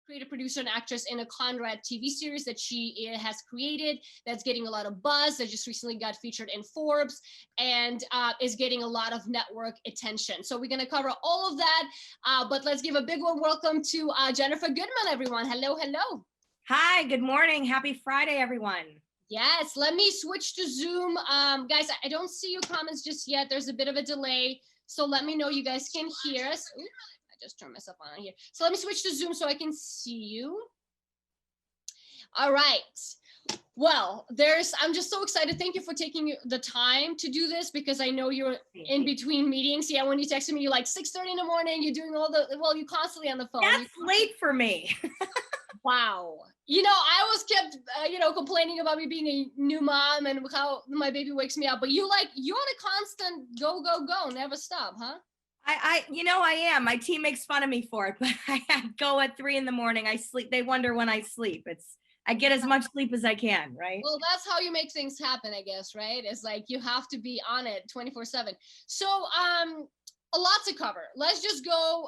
creative producer and actress in a Conrad TV series that she has created that's getting a lot of buzz, that just recently got featured in Forbes, and is getting a lot of network attention. So we're going to cover all of that, but let's give a big warm welcome to Jennifer Goodman, everyone. Hello, hello. Hi, good morning. Happy Friday, everyone. Yes, let me switch to Zoom. Guys, I don't see your comments just yet. There's a bit of a delay. So let me know you guys can hear us. Ooh, I just turned myself on here. So let me switch to Zoom so I can see you. All right. Well, I'm just so excited. Thank you for taking the time to do this, because I know you're in between meetings. Yeah, when you texted me, you're like 6:30 in the morning, you're doing you're constantly on the phone. That's late for me. Wow. I always kept, complaining about me being a new mom and how my baby wakes me up. But you're on a constant go, go, go, never stop, huh? I am. My team makes fun of me for it, but I go at 3 a.m. I sleep. They wonder when I sleep. I get as much sleep as I can, right? Well, that's how you make things happen, I guess, right? It's like you have to be on it 24/7. So, a lot to cover. Let's just go.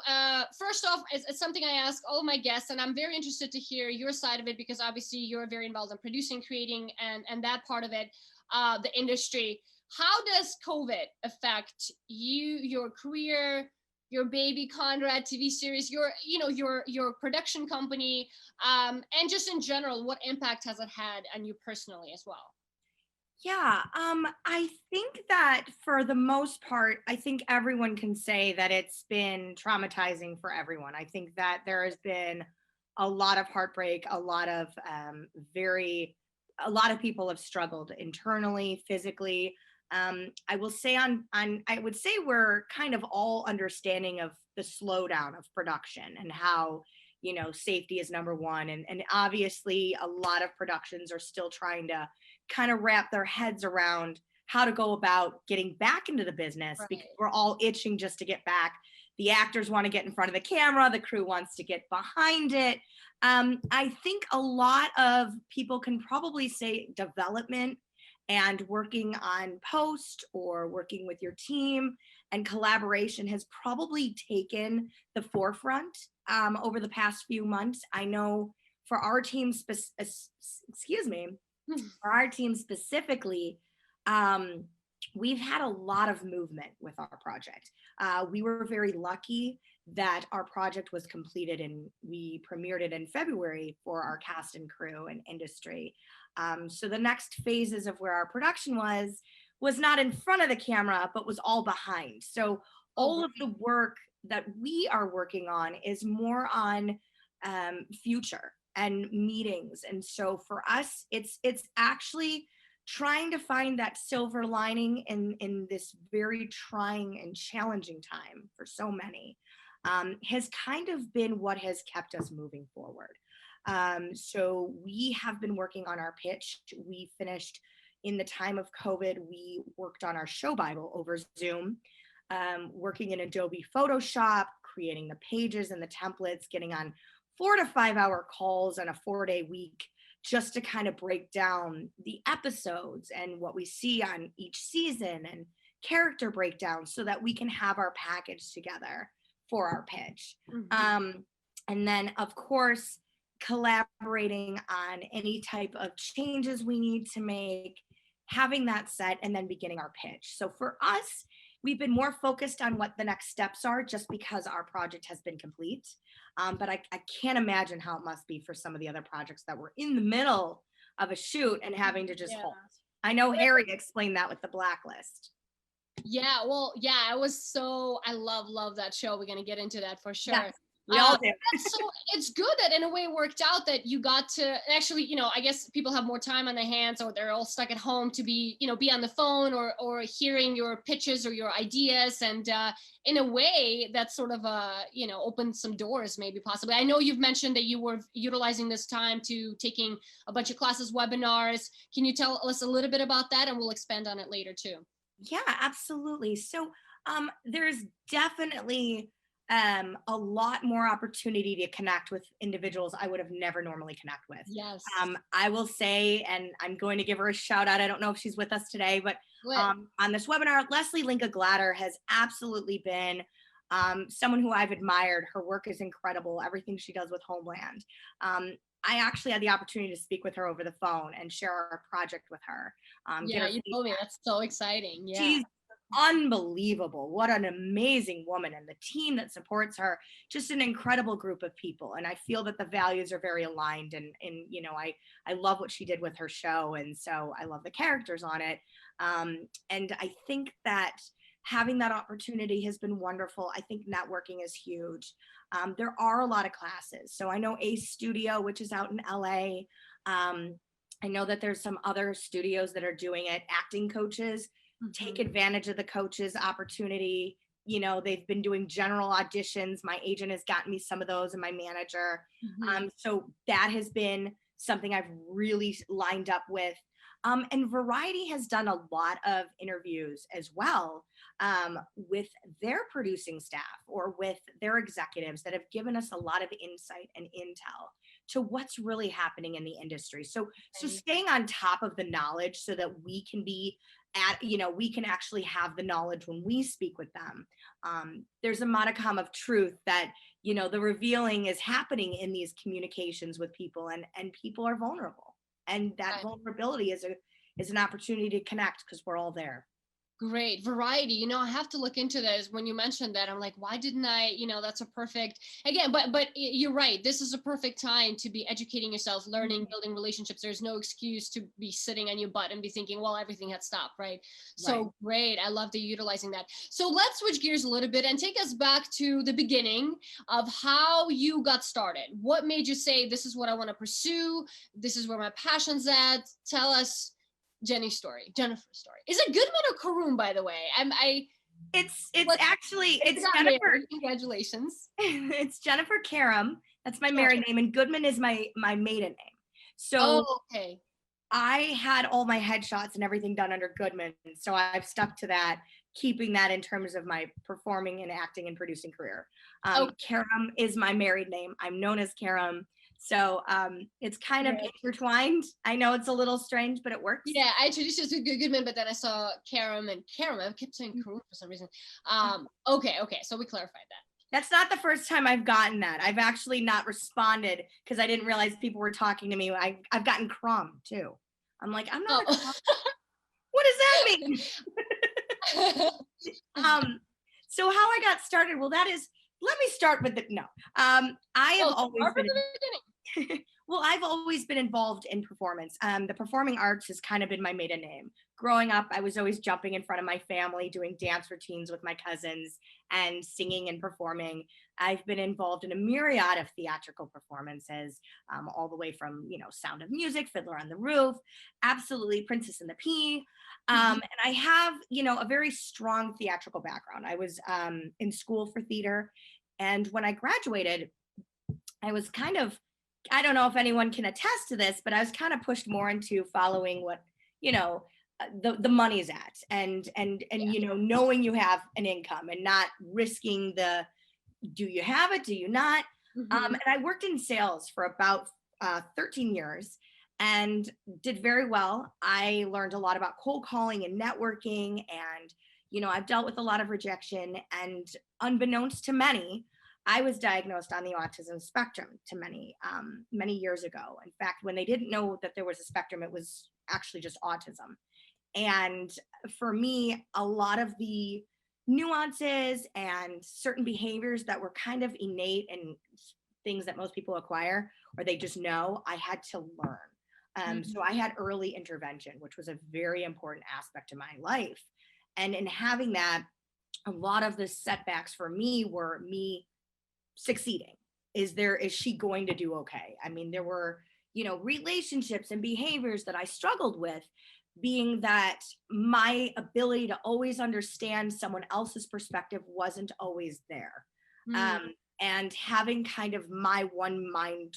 First off, it's something I ask all of my guests, and I'm very interested to hear your side of it, because obviously you're very involved in producing, creating, and that part of it, the industry. How does COVID affect you, your career, your baby Conrad TV series, your production company, and just in general, what impact has it had on you personally as well? Yeah, I think that for the most part, I think everyone can say that it's been traumatizing for everyone. I think that there has been a lot of heartbreak, a lot of people have struggled internally, physically. I will say I would say we're kind of all understanding of the slowdown of production and how, safety is number one. And obviously a lot of productions are still trying to kind of wrap their heads around how to go about getting back into the business, right? Because we're all itching just to get back. The actors want to get in front of the camera. The crew wants to get behind it. I think a lot of people can probably say development and working on post or working with your team and collaboration has probably taken the forefront over the past few months. I know for our team, for our team specifically, we've had a lot of movement with our project. We were very lucky that our project was completed and we premiered it in February for our cast and crew and industry. So the next phases of where our production was not in front of the camera, but was all behind. So all of the work that we are working on is more on future and meetings. And so for us, it's actually trying to find that silver lining in this very trying and challenging time for so many, has kind of been what has kept us moving forward. So we have been working on our pitch. We finished in the time of COVID. We worked on our show Bible over Zoom, working in Adobe Photoshop, creating the pages and the templates, getting on 4 to 5 hour calls on a 4-day week just to kind of break down the episodes and what we see on each season and character breakdowns so that we can have our package together for our pitch. Mm-hmm. And then, of course, collaborating on any type of changes we need to make, having that set, and then beginning our pitch. So for us, we've been more focused on what the next steps are just because our project has been complete. But I can't imagine how it must be for some of the other projects that were in the middle of a shoot and having to just hold. I know Harry explained that with the Blacklist. Yeah, well, yeah, I love that show. We're going to get into that for sure. Yes. We all do. So it's good that in a way it worked out that you got to actually, I guess people have more time on their hands, or they're all stuck at home to be on the phone or hearing your pitches or your ideas. And in a way that sort of, opened some doors, maybe possibly. I know you've mentioned that you were utilizing this time to taking a bunch of classes, webinars. Can you tell us a little bit about that? And we'll expand on it later too. Yeah, absolutely. So there's definitely a lot more opportunity to connect with individuals I would have never normally connect with. Yes. I will say, and I'm going to give her a shout out. I don't know if she's with us today, but on this webinar, Leslie Linka Glatter has absolutely been someone who I've admired. Her work is incredible, everything she does with Homeland. I actually had the opportunity to speak with her over the phone and share our project with her. Yeah, you told me. That's so exciting. Yeah. She's unbelievable. What an amazing woman, and the team that supports her, just an incredible group of people. And I feel that the values are very aligned, and you know, I love what she did with her show, and so I love the characters on it. And I think that having that opportunity has been wonderful. I think networking is huge. There are a lot of classes. So I know Ace Studio, which is out in LA. I know that there's some other studios that are doing it. Acting coaches, take advantage of the coaches opportunity. You know, they've been doing general auditions. My agent has gotten me some of those, and my manager. So that has been something I've really lined up with. And Variety has done a lot of interviews as well, with their producing staff or with their executives that have given us a lot of insight and intel to what's really happening in the industry. So staying on top of the knowledge so that we can be we can actually have the knowledge when we speak with them. There's a modicum of truth that, you know, the revealing is happening in these communications with people, and people are vulnerable. And that vulnerability is an opportunity to connect, because we're all there. Great. Variety. You know, I have to look into this. When you mentioned that, I'm like, why didn't I, you know, that's a perfect, again, but you're right. This is a perfect time to be educating yourself, learning, building relationships. There's no excuse to be sitting on your butt and be thinking, well, everything had stopped, right? So great. I love that you're utilizing that. So let's switch gears a little bit and take us back to the beginning of how you got started. What made you say, this is what I want to pursue? This is where my passion's at. Tell us Jenny's story, Jennifer's story. Is it Goodwin or Karoom, by the way? It's Jennifer. Congratulations. It's Jennifer Karam. That's my married name, and Goodman is my maiden name. So okay. I had all my headshots and everything done under Goodman, so I've stuck to that, keeping that in terms of my performing and acting and producing career. Karam is my married name. I'm known as Karam. So it's kind of intertwined. I know it's a little strange, but it works. Yeah, I introduced you to Goodman, but then I saw Karam. I kept saying Karoom for some reason. Okay, so we clarified that. That's not the first time I've gotten that. I've actually not responded because I didn't realize people were talking to me. I've gotten crumb too. I'm like, I'm not a crumb. What does that mean? So how I got started, well, let me start with I have always been well, I've always been involved in performance. The performing arts has kind of been my maiden name. Growing up, I was always jumping in front of my family, doing dance routines with my cousins and singing and performing. I've been involved in a myriad of theatrical performances, all the way from, Sound of Music, Fiddler on the Roof, absolutely Princess and the Pea. And I have, a very strong theatrical background. I was in school for theater. And when I graduated, I was kind of, I don't know if anyone can attest to this, but I was kind of pushed more into following what, the money's at, and knowing you have an income and not risking do you have it, do you not? And I worked in sales for about 13 years and did very well. I learned a lot about cold calling and networking, and I've dealt with a lot of rejection, and unbeknownst to many, I was diagnosed on the autism spectrum to many years ago. In fact, when they didn't know that there was a spectrum, it was actually just autism. And for me, a lot of the nuances and certain behaviors that were kind of innate and things that most people acquire or they just know, I had to learn. So I had early intervention, which was a very important aspect of my life. And in having that, a lot of the setbacks for me were me succeeding. Is she going to do okay? I mean, there were, relationships and behaviors that I struggled with, being that my ability to always understand someone else's perspective wasn't always there. And having kind of my one mind,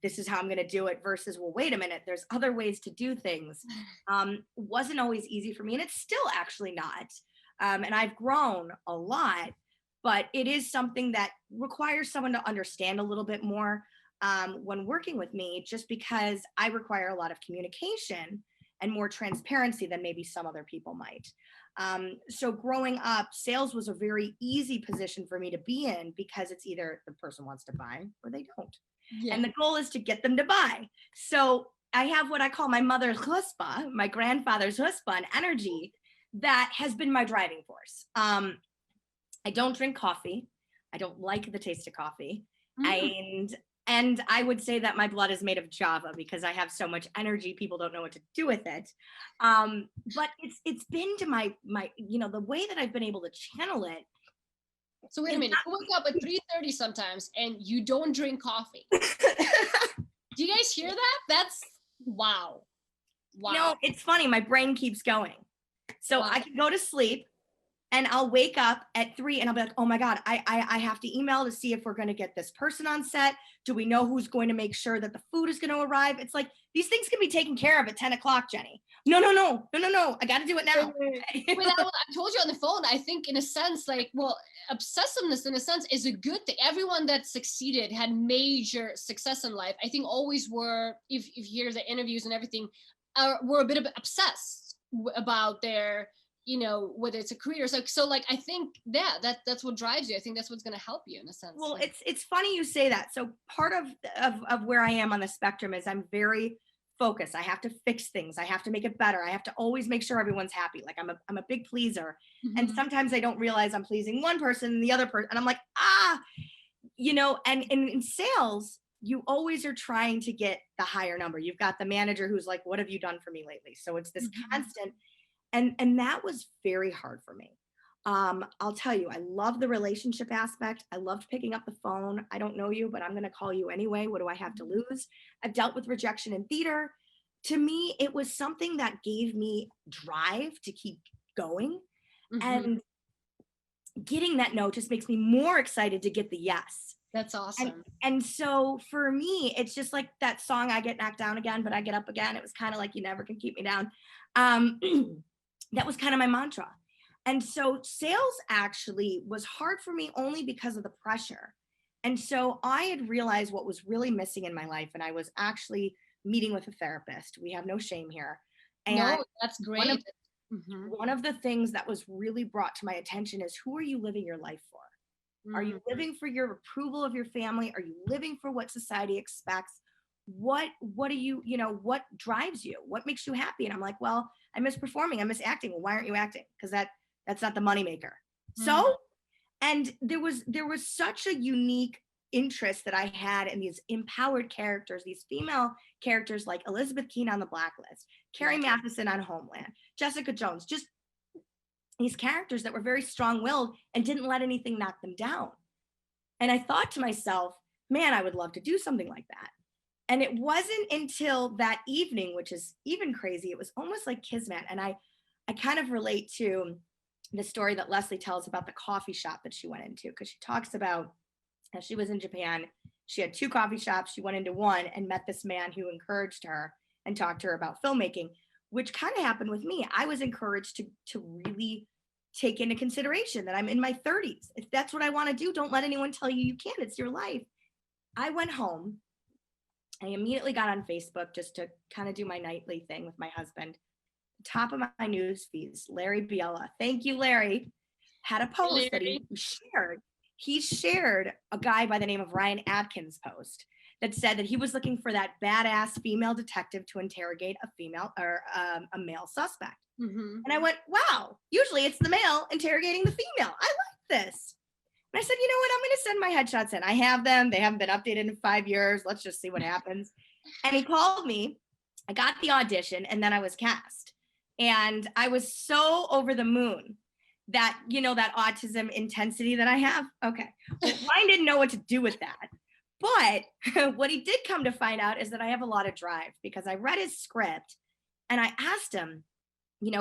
this is how I'm going to do it versus, well, wait a minute, there's other ways to do things, wasn't always easy for me. And it's still actually not. And I've grown a lot, but it is something that requires someone to understand a little bit more when working with me, just because I require a lot of communication and more transparency than maybe some other people might. So growing up, sales was a very easy position for me to be in because it's either the person wants to buy or they don't. Yeah. And the goal is to get them to buy. So I have what I call my mother's chutzpah, my grandfather's chutzpah and energy that has been my driving force. I don't drink coffee. I don't like the taste of coffee. And I would say that my blood is made of Java because I have so much energy. People don't know what to do with it. But it's been to my the way that I've been able to channel it. So wait a minute, you wake up at 3:30 sometimes and you don't drink coffee. Do you guys hear that? That's wow. No, it's funny. My brain keeps going. So I can go to sleep and I'll wake up at 3 and I'll be like, oh my God, I have to email to see if we're going to get this person on set. Do we know who's going to make sure that the food is going to arrive? It's like, these things can be taken care of at 10 o'clock, Jenny. No. I got to do it now. Wait, I told you on the phone, I think in a sense, like, well, obsessiveness in a sense is a good thing. Everyone that succeeded had major success in life. I think always were, if you hear the interviews and everything, were a bit of obsessed about their, whether it's a career. So I think that's what drives you. I think that's what's going to help you in a sense. Well, it's funny you say that. So part of where I am on the spectrum is I'm very focused. I have to fix things. I have to make it better. I have to always make sure everyone's happy. Like I'm a big pleaser. And sometimes I don't realize I'm pleasing one person and the other person. And I'm like, and in sales, you always are trying to get the higher number. You've got the manager who's like, what have you done for me lately? So it's this constant. And that was very hard for me. I'll tell you, I love the relationship aspect. I loved picking up the phone. I don't know you, but I'm going to call you anyway. What do I have to lose? I've dealt with rejection in theater. To me, it was something that gave me drive to keep going. And getting that no just makes me more excited to get the yes. That's awesome. And so for me, it's just like that song, I get knocked down again, but I get up again. It was kind of like, you never can keep me down. That was kind of my mantra. And so sales actually was hard for me only because of the pressure. And so I had realized what was really missing in my life. And I was actually meeting with a therapist. We have no shame here. And no, that's great. One of the things that was really brought to my attention is, who are you living your life for? Are you living for your approval of your family? Are you living for what society expects? What do you, what drives you? What makes you happy? And I'm like, well, I miss performing. I miss acting. Well, why aren't you acting? Because that's not the moneymaker. So, and there was such a unique interest that I had in these empowered characters, these female characters like Elizabeth Keene on The Blacklist, Carrie Matheson on Homeland, Jessica Jones, just these characters that were very strong-willed and didn't let anything knock them down. And I thought to myself, man, I would love to do something like that. And it wasn't until that evening, which is even crazy, it was almost like kismet. And I kind of relate to the story that Leslie tells about the coffee shop that she went into, because she talks about how she was in Japan. She had 2 coffee shops. She went into one and met this man who encouraged her and talked to her about filmmaking, which kind of happened with me. I was encouraged to really take into consideration that I'm in my 30s. If that's what I want to do, don't let anyone tell you you can't. It's your life. I went home. I immediately got on Facebook just to kind of do my nightly thing with my husband. Top of my news feeds, Larry Biella. Thank you, Larry. Had a post that he shared. He shared a guy by the name of Ryan Adkins' post that said that he was looking for that badass female detective to interrogate a female or a male suspect. And I went, wow, usually it's the male interrogating the female. I like this. And I said, you know what? I'm going to send my headshots in. I have them. They haven't been updated in 5 years. Let's just see what happens. And he called me. I got the audition and then I was cast. And I was so over the moon that, that autism intensity that I have. Okay. Well, Ryan didn't know what to do with that. But what he did come to find out is that I have a lot of drive, because I read his script and I asked him,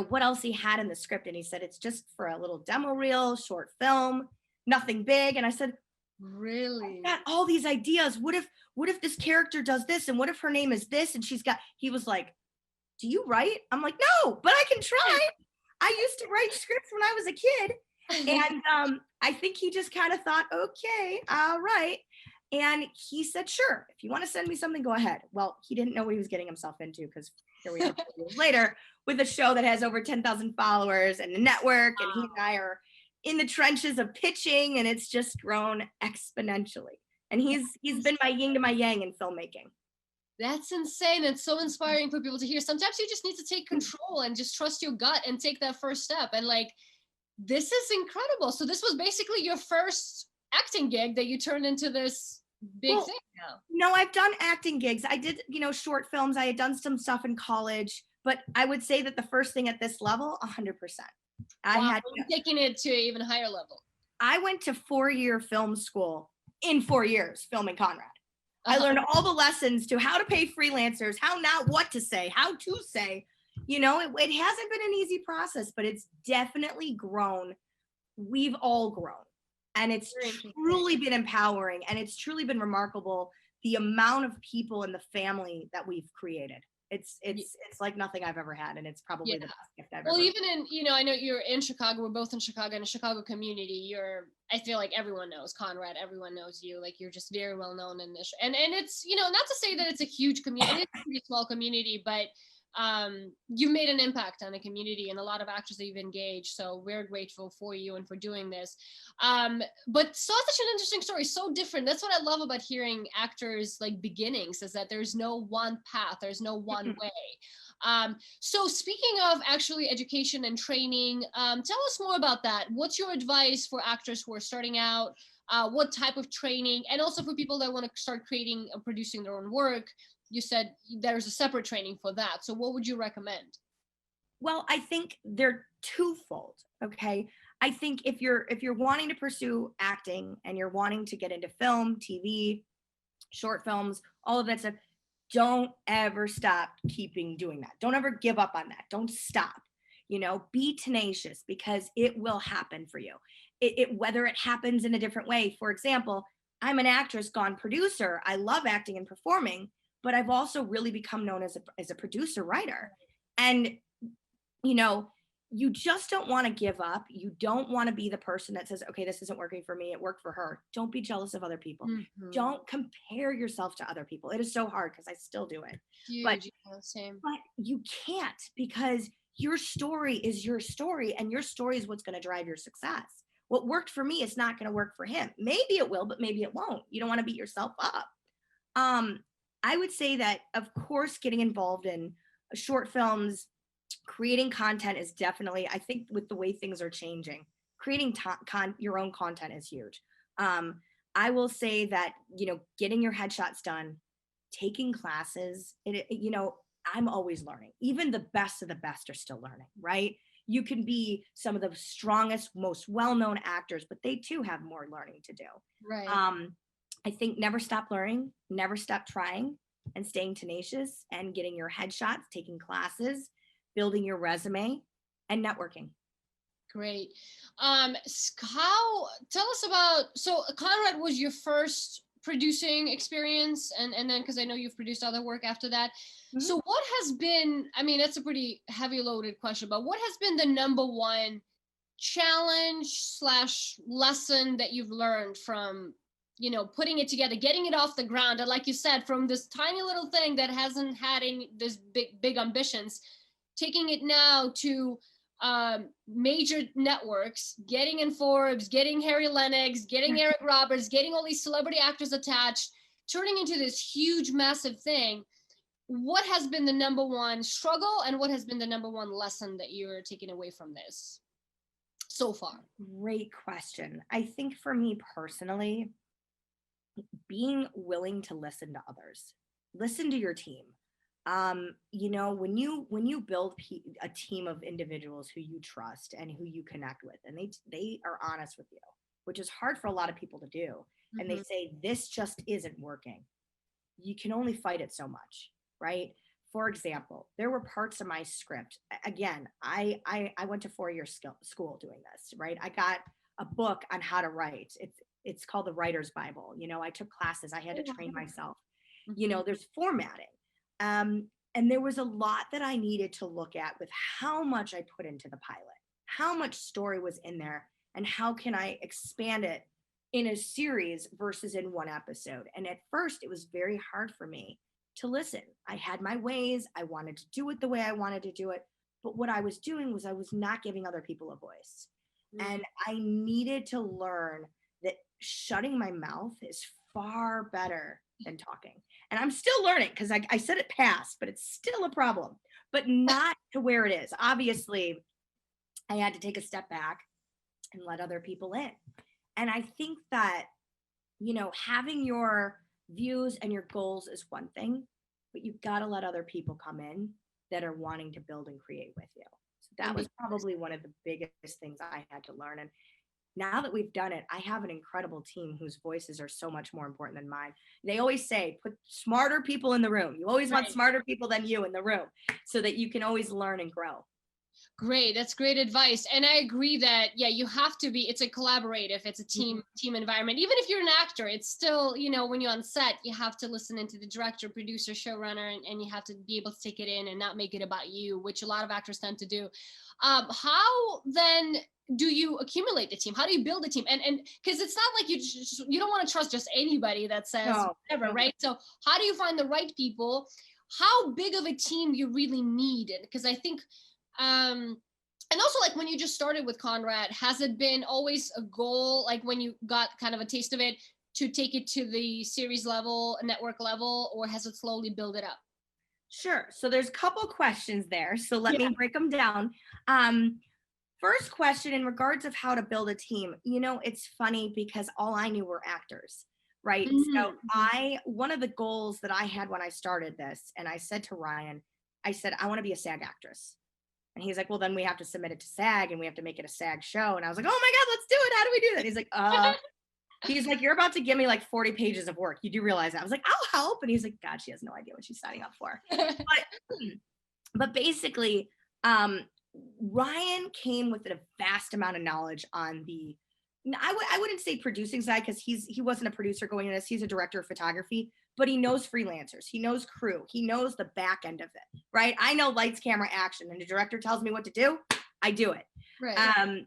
what else he had in the script. And he said, it's just for a little demo reel, short film, nothing big. And I said, really? I've got all these ideas. What if this character does this? And what if her name is this? And he was like, do you write? I'm like, no, but I can try. I used to write scripts when I was a kid. And I think he just kind of thought, okay, all right. And he said, sure, if you want to send me something, go ahead. Well, he didn't know what he was getting himself into, because here we are 4 years later with a show that has over 10,000 followers and a network. And he and I are in the trenches of pitching, and it's just grown exponentially. And he's been my yin to my yang in filmmaking. That's insane. It's so inspiring for people to hear. Sometimes you just need to take control and just trust your gut and take that first step. And like, this is incredible. So this was basically your first acting gig that you turned into this big thing now. No, I've done acting gigs. I did, short films. I had done some stuff in college, but I would say that the first thing at this level, 100%. I'm taking it to an even higher level. I went to 4-year film school in 4 years filming Conrad. I learned all the lessons to how to pay freelancers, how not what to say, how to say. It hasn't been an easy process, but it's definitely grown. We've all grown. And it's truly been empowering, and it's truly been remarkable, the amount of people in the family that we've created. It's like nothing I've ever had, and it's probably the best gift I've ever. Well, even in, I know you're in Chicago. We're both in Chicago, in a Chicago community. I feel like everyone knows Conrad. Everyone knows you. Like, you're just very well known in this. And it's, not to say that it's a huge community, it's a pretty small community, but you've made an impact on the community and a lot of actors that you've engaged. So we're grateful for you and for doing this. But such an interesting story, so different. That's what I love about hearing actors like beginnings, is that there's no one path, there's no one way. So speaking of actually education and training, tell us more about that. What's your advice for actors who are starting out? What type of training? And also for people that want to start creating and producing their own work. You said there's a separate training for that. So what would you recommend? Well, I think they're twofold. Okay. I think if you're wanting to pursue acting and you're wanting to get into film, TV, short films, all of that stuff, don't ever stop doing that. Don't ever give up on that. Don't stop. Be tenacious, because it will happen for you. Whether it happens in a different way. For example, I'm an actress gone producer. I love acting and performing, but I've also really become known as a producer writer. And, you just don't want to give up. You don't want to be the person that says, okay, this isn't working for me. It worked for her. Don't be jealous of other people. Mm-hmm. Don't compare yourself to other people. It is so hard, because I still do it. Huge. But you can't, because your story is your story, and your story is what's going to drive your success. What worked for me is not going to work for him. Maybe it will, but maybe it won't. You don't want to beat yourself up. I would say that, of course, getting involved in short films, creating content is definitely, I think with the way things are changing, creating your own content is huge. I will say that, getting your headshots done, taking classes, I'm always learning. Even the best of the best are still learning, right? You can be some of the strongest, most well-known actors, but they too have more learning to do. Right. I think never stop learning, never stop trying, and staying tenacious, and getting your headshots, taking classes, building your resume, and networking. Great. Tell us about, so Conrad was your first producing experience, and then, because I know you've produced other work after that. Mm-hmm. So what has been, that's a pretty heavy loaded question, but what has been the number one challenge / lesson that you've learned from putting it together, getting it off the ground, and like you said, from this tiny little thing that hasn't had this big ambitions, taking it now to major networks, getting in Forbes, getting Harry Lennox, getting Eric Roberts, getting all these celebrity actors attached, turning into this huge, massive thing. What has been the number one struggle, and what has been the number one lesson that you're taking away from this so far? Great question. I think for me personally, being willing to listen to others, listen to your team. When you build a team of individuals who you trust and who you connect with, and they are honest with you, which is hard for a lot of people to do. Mm-hmm. And they say, this just isn't working. You can only fight it so much, right? For example, there were parts of my script. Again, I went to 4-year school doing this, right? I got a book on how to write. It's called the Writer's Bible. I took classes. I had to train myself. There's formatting. And there was a lot that I needed to look at with how much I put into the pilot, how much story was in there, and how can I expand it in a series versus in one episode. And at first it was very hard for me to listen. I had my ways. I wanted to do it the way I wanted to do it. But what I was doing was I was not giving other people a voice. And I needed to learn that shutting my mouth is far better than talking. And I'm still learning because I said it past, but it's still a problem, but not to where it is. Obviously, I had to take a step back and let other people in. And I think that, having your views and your goals is one thing, but you've got to let other people come in that are wanting to build and create with you. So that was probably one of the biggest things I had to learn. And now that we've done it, I have an incredible team whose voices are so much more important than mine. They always say, put smarter people in the room. You always want smarter people than you in the room so that you can always learn and grow. Great. That's great advice. And I agree that, yeah, you have to be, it's a collaborative, it's a team environment. Even if you're an actor, it's still, when you're on set, you have to listen into the director, producer, showrunner, and you have to be able to take it in and not make it about you, which a lot of actors tend to do. How then do you accumulate the team? How do you build a team? And because it's not like you don't want to trust just anybody that says whatever, right? So how do you find the right people? How big of a team you really need? Because I think, and also, like, when you just started with Conrad, has it been always a goal, like when you got kind of a taste of it, to take it to the series level, network level, or has it slowly built it up? Sure. So there's a couple questions there. So let me break them down. First question, in regards of how to build a team, it's funny because all I knew were actors, right? So one of the goals that I had when I started this, and I said to Ryan, I said, I want to be a SAG actress. And he's like, well, then we have to submit it to SAG and we have to make it a SAG show. And I was like, oh my God, let's do it. How do we do that? He's like, you're about to give me like 40 pages of work. You do realize that? I was like, I'll help. And he's like, God, she has no idea what she's signing up for. But basically, Ryan came with a vast amount of knowledge on the, I wouldn't say producing side, because he wasn't a producer going into this. He's a director of photography, but he knows freelancers. He knows crew. He knows the back end of it, right? I know lights, camera, action, and the director tells me what to do, I do it. Right.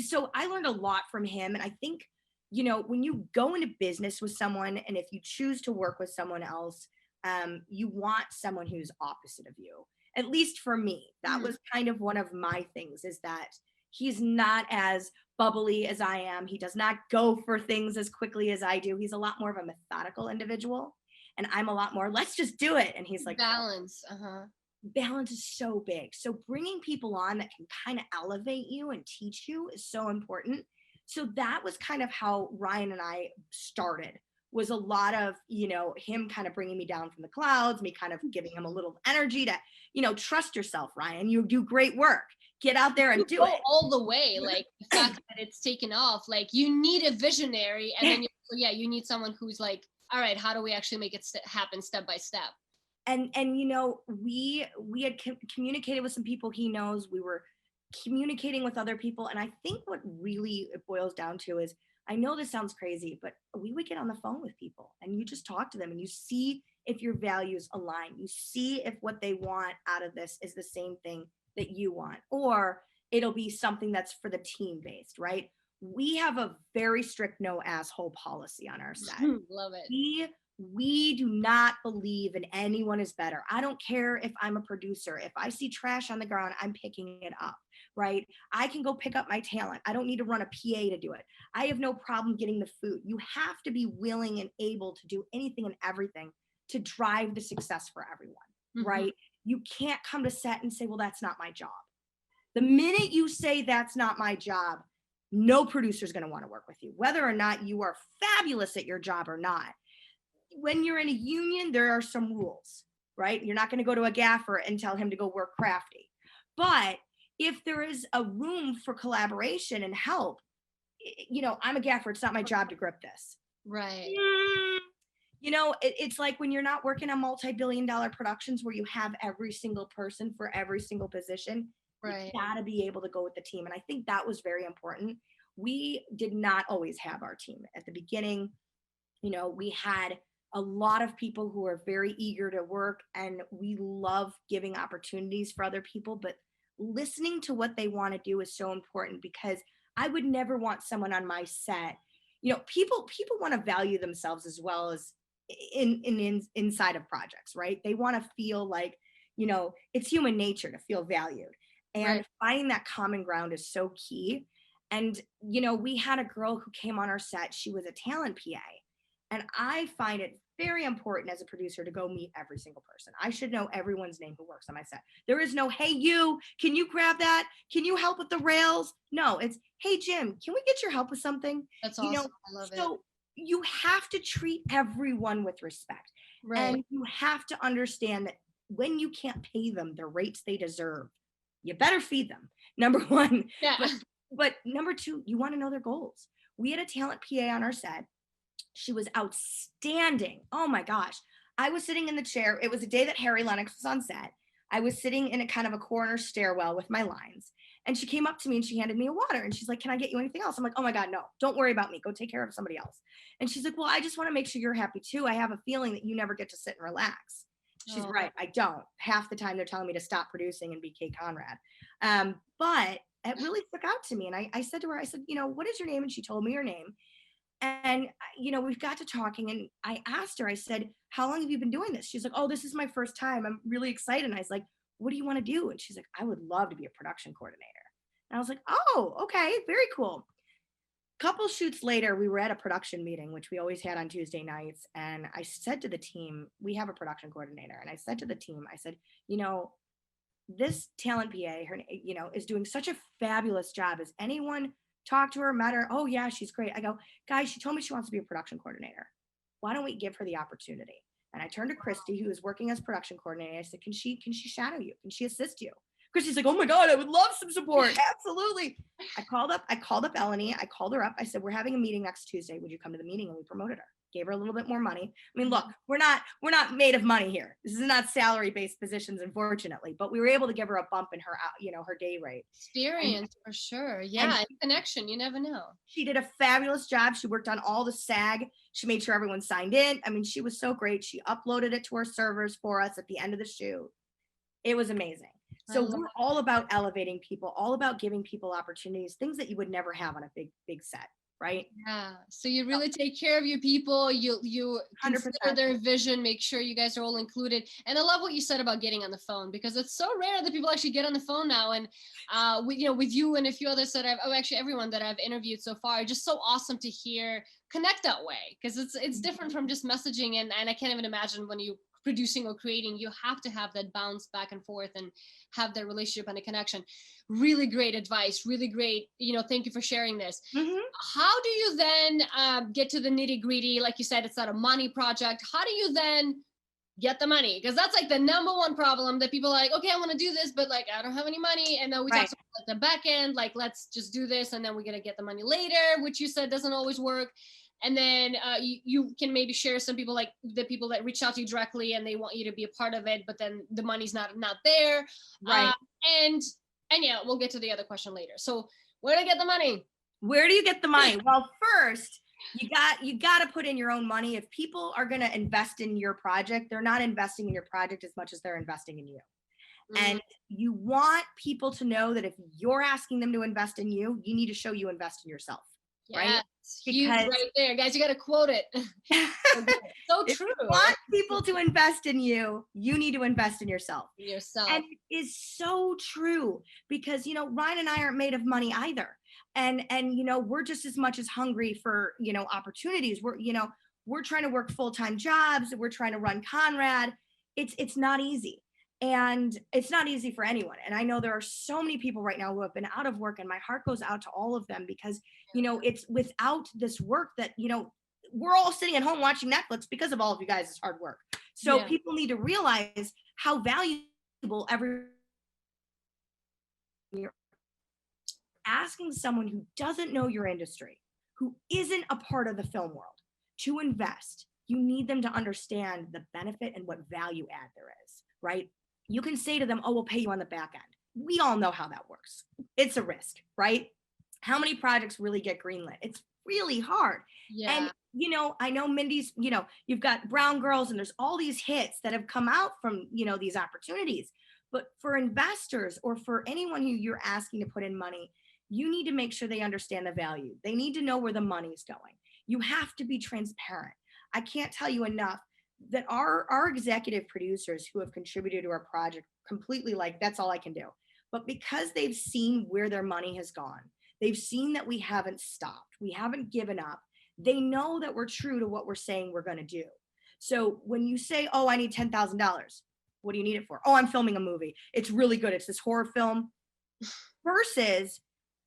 So I learned a lot from him. And I think, when you go into business with someone, and if you choose to work with someone else, you want someone who's opposite of you. At least for me, that was kind of one of my things, is that he's not as bubbly as I am. He does not go for things as quickly as I do. He's a lot more of a methodical individual. And I'm a lot more, let's just do it. And he's like, balance. Balance is so big. So bringing people on that can kind of elevate you and teach you is so important. So that was kind of how Ryan and I started, was a lot of, him kind of bringing me down from the clouds, me kind of giving him a little energy to, trust yourself, Ryan, you do great work. Get out there and do it all the way. Like the fact that it's taken off, like you need a visionary, and then you need someone who's like, all right, how do we actually make it happen step by step? And we had communicated with some people he knows. We were communicating with other people. And I think what really it boils down to is, I know this sounds crazy, but we would get on the phone with people and you just talk to them and you see if your values align. You see if what they want out of this is the same thing that you want, or it'll be something that's for the team based, right? We have a very strict no asshole policy on our set. Love it. We do not believe in anyone is better. I don't care if I'm a producer. If I see trash on the ground, I'm picking it up, right? I can go pick up my talent. I don't need to run a PA to do it. I have no problem getting the food. You have to be willing and able to do anything and everything to drive the success for everyone, right? You can't come to set and say, well, that's not my job. The minute you say that's not my job, no producer is going to want to work with you, whether or not you are fabulous at your job or not. When you're in a union, there are some rules, right? You're not going to go to a gaffer and tell him to go work crafty. But if there is a room for collaboration and help, I'm a gaffer. It's not my job to grip this. Right. It's like when you're not working on multi-billion-dollar productions where you have every single person for every single position, right? You got to be able to go with the team. And I think that was very important. We did not always have our team at the beginning. We had a lot of people who are very eager to work, and we love giving opportunities for other people, but listening to what they want to do is so important, because I would never want someone on my set. People want to value themselves as well as inside of projects, right? They want to feel like, it's human nature to feel valued. And Right. finding that common ground is so key. And, we had a girl who came on our set. She was a talent PA. And I find it very important as a producer to go meet every single person. I should know everyone's name who works on my set. There is no, hey, you, can you grab that? Can you help with the rails? No, it's, hey, Jim, can we get your help with something? That's awesome. I love it. So you have to treat everyone with respect. Right. And you have to understand that when you can't pay them the rates they deserve, you better feed them, number one. Yeah. But number two, you want to know their goals. We had a talent PA on our set. She was outstanding. Oh my gosh. I was sitting in the chair. It was a day that Harry Lennox was on set. I was sitting in a kind of a corner stairwell with my lines. And she came up to me and she handed me a water. And she's like, can I get you anything else? I'm like, oh my God, no, don't worry about me. Go take care of somebody else. And she's like, well, I just want to make sure you're happy too. I have a feeling that you never get to sit and relax. She's right. I don't. Half the time they're telling me to stop producing and be Kate Conrad. But it really stuck out to me. And I said to her, I said, what is your name? And she told me her name. And, we've got to talking and I asked her, I said, how long have you been doing this? She's like, oh, this is my first time. I'm really excited. And I was like, what do you want to do? And she's like, I would love to be a production coordinator. And I was like, oh, okay, very cool. Couple shoots later, we were at a production meeting, which we always had on Tuesday nights. And I said to the team, we have a production coordinator. And I said to the team, I said, this talent PA, her, is doing such a fabulous job. Has anyone talked to her, met her? Oh yeah, she's great. I go, guys, she told me she wants to be a production coordinator. Why don't we give her the opportunity? And I turned to Christy, who was working as production coordinator. I said, can she shadow you? Can she assist you? Christy's like, oh my God, I would love some support. Absolutely. I called up Eleni. I called her up. I said, we're having a meeting next Tuesday. Would you come to the meeting? And we promoted her. Gave her a little bit more money. I mean, look, we're not made of money here. This is not salary-based positions, unfortunately, but we were able to give her a bump in her, her day rate. Experience for sure. Yeah, and connection. You never know. She did a fabulous job. She worked on all the SAG. She made sure everyone signed in. I mean, she was so great. She uploaded it to our servers for us at the end of the shoot. It was amazing. So we're all about elevating people, all about giving people opportunities, things that you would never have on a big set. Right? Yeah. So you really take care of your people. You consider 100%. Their vision, make sure you guys are all included. And I love what you said about getting on the phone, because it's so rare that people actually get on the phone now. And with you and a few others that actually everyone that I've interviewed so far, just so awesome to hear connect that way, because it's different from just messaging. And I can't even imagine when you producing or creating, you have to have that bounce back and forth and have that relationship and a connection. Really great advice, really great. Thank you for sharing this. Mm-hmm. How do you then get to the nitty gritty? Like you said, it's not a money project. How do you then get the money? Because that's like the number one problem that people are like, okay, I want to do this, but like, I don't have any money. And then we talk about the back end, like, let's just do this. And then we're going to get the money later, which you said doesn't always work. And then you can maybe share some people, like the people that reach out to you directly and they want you to be a part of it, but then the money's not there. Right. And yeah, we'll get to the other question later. So where do I get the money? Where do you get the money? Well, first, you got to put in your own money. If people are going to invest in your project, they're not investing in your project as much as they're investing in you. Mm-hmm. And you want people to know that if you're asking them to invest in you, you need to show you invest in yourself. Right? Yes, huge right there, guys. You got to quote it. So if true. You want people to invest in you, you need to invest in yourself. And it is so true, because Ryan and I aren't made of money either. And we're just as much as hungry for opportunities. We're trying to work full-time jobs. We're trying to run Conrad. It's not easy. And it's not easy for anyone. And I know there are so many people right now who have been out of work, and my heart goes out to all of them, because, it's without this work that, we're all sitting at home watching Netflix because of all of you guys' hard work. So people need to realize how valuable you're asking someone who doesn't know your industry, who isn't a part of the film world, to invest. You need them to understand the benefit and what value add there is, right? You can say to them, oh, we'll pay you on the back end. We all know how that works. It's a risk, right? How many projects really get greenlit? It's really hard. Yeah. And, I know Mindy's, you've got Brown Girls and there's all these hits that have come out from, these opportunities. But for investors or for anyone who you're asking to put in money, you need to make sure they understand the value. They need to know where the money's going. You have to be transparent. I can't tell you enough that our executive producers who have contributed to our project completely, like, that's all I can do. But because they've seen where their money has gone, they've seen that we haven't stopped, we haven't given up. They know that we're true to what we're saying we're going to do. So when you say, oh, I need $10,000, what do you need it for? Oh, I'm filming a movie. It's really good. It's this horror film. Versus,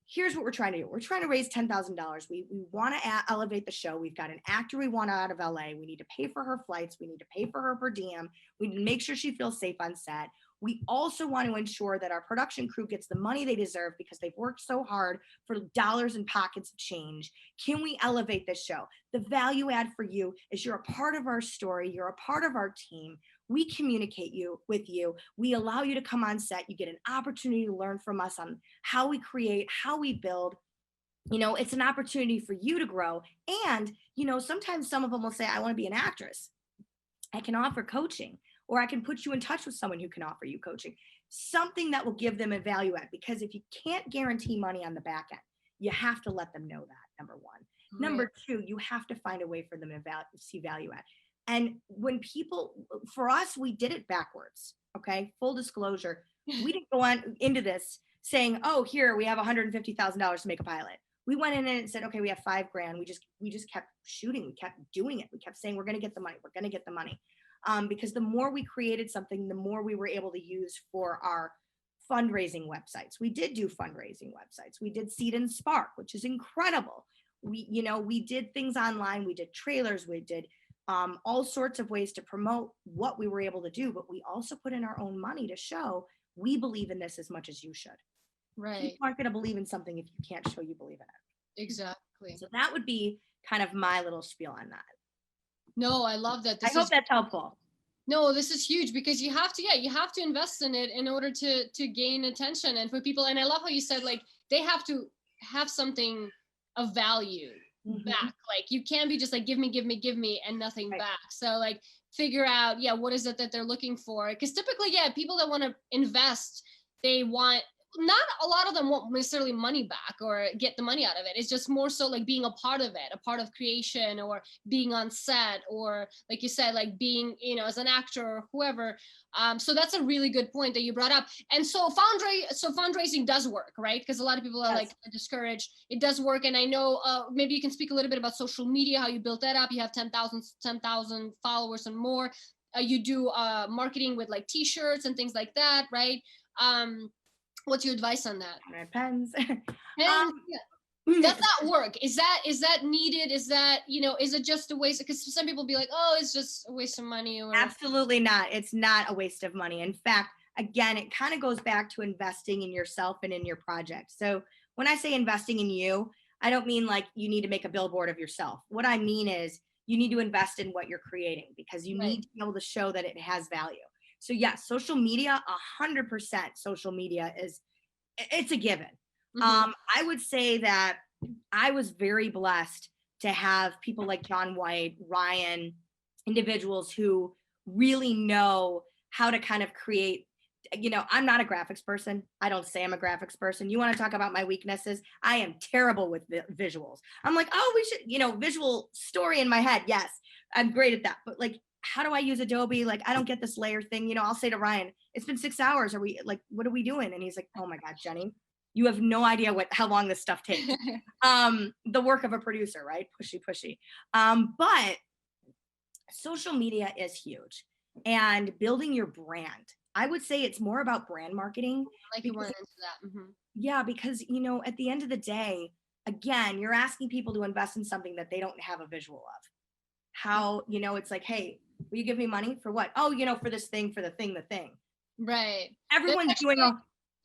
here's what we're trying to do. We're trying to raise $10,000. We want to elevate the show. We've got an actor we want out of LA. We need to pay for her flights. We need to pay for her per diem. We need to make sure she feels safe on set. We also want to ensure that our production crew gets the money they deserve because they've worked so hard for dollars and pockets of change. Can we elevate this show? The value add for you is you're a part of our story. You're a part of our team. We communicate with you. We allow you to come on set. You get an opportunity to learn from us on how we create, how we build. You know, it's an opportunity for you to grow. And, you know, sometimes some of them will say, I want to be an actress. I can offer coaching, or I can put you in touch with someone who can offer you coaching, something that will give them a value add. Because if you can't guarantee money on the back end, you have to let them know that, number one. Right. Number two, you have to find a way for them to see value add. And when people, for us, we did it backwards. Okay. Full disclosure. We didn't go on into this saying, oh, here we have $150,000 to make a pilot. We went in and said, okay, we have $5,000. We just kept shooting. We kept doing it. We kept saying, we're going to get the money. We're going to get the money. Because the more we created something, the more we were able to use for our fundraising websites. We did do fundraising websites. We did Seed and Spark, which is incredible. We did things online. We did trailers. We did all sorts of ways to promote what we were able to do, but we also put in our own money to show we believe in this as much as you should. Right. People aren't going to believe in something if you can't show you believe in it. Exactly. So that would be kind of my little spiel on that. No, I love that. I hope that's helpful. No, this is huge because you have to invest in it in order to gain attention and for people. And I love how you said, like, they have to have something of value back. Like, you can't be just like, give me and nothing back. So like, figure out, what is it that they're looking for? Because typically, people that want to invest, they want, not a lot of them want necessarily money back or get the money out of it. It's just more so like being a part of it, a part of creation, or being on set, or like you said, like being, as an actor or whoever. So that's a really good point that you brought up. And so fundraising does work, right? Because a lot of people are like discouraged. It does work. And I know maybe you can speak a little bit about social media, how you built that up. You have 10,000 followers and more. You do marketing with like T-shirts and things like that, right? What's your advice on that? My pens. Does that work? Is that needed? Is that, is it just a waste? Because some people be like, oh, it's just a waste of money. Or absolutely not. It's not a waste of money. In fact, again, it kind of goes back to investing in yourself and in your project. So when I say investing in you, I don't mean like you need to make a billboard of yourself. What I mean is you need to invest in what you're creating, because you need to be able to show that it has value. So yes, social media, 100% social media it's a given. I would say that I was very blessed to have people like John White, Ryan, individuals who really know how to kind of create. I'm not a graphics person. I don't say I'm a graphics person. You want to talk about my weaknesses? I am terrible with visuals. I'm like, oh, we should, visual story in my head. Yes, I'm great at that. But like, how do I use Adobe? Like, I don't get this layer thing. I'll say to Ryan, it's been 6 hours. Are we like, what are we doing? And he's like, oh my God, Jenny, you have no idea how long this stuff takes. The work of a producer, right? Pushy. But social media is huge, and building your brand. I would say it's more about brand marketing. Like, you went into that. Yeah, because, at the end of the day, again, you're asking people to invest in something that they don't have a visual of. How, it's like, hey, will you give me money for what? Oh, for this thing, for the thing. Right. Everyone's doing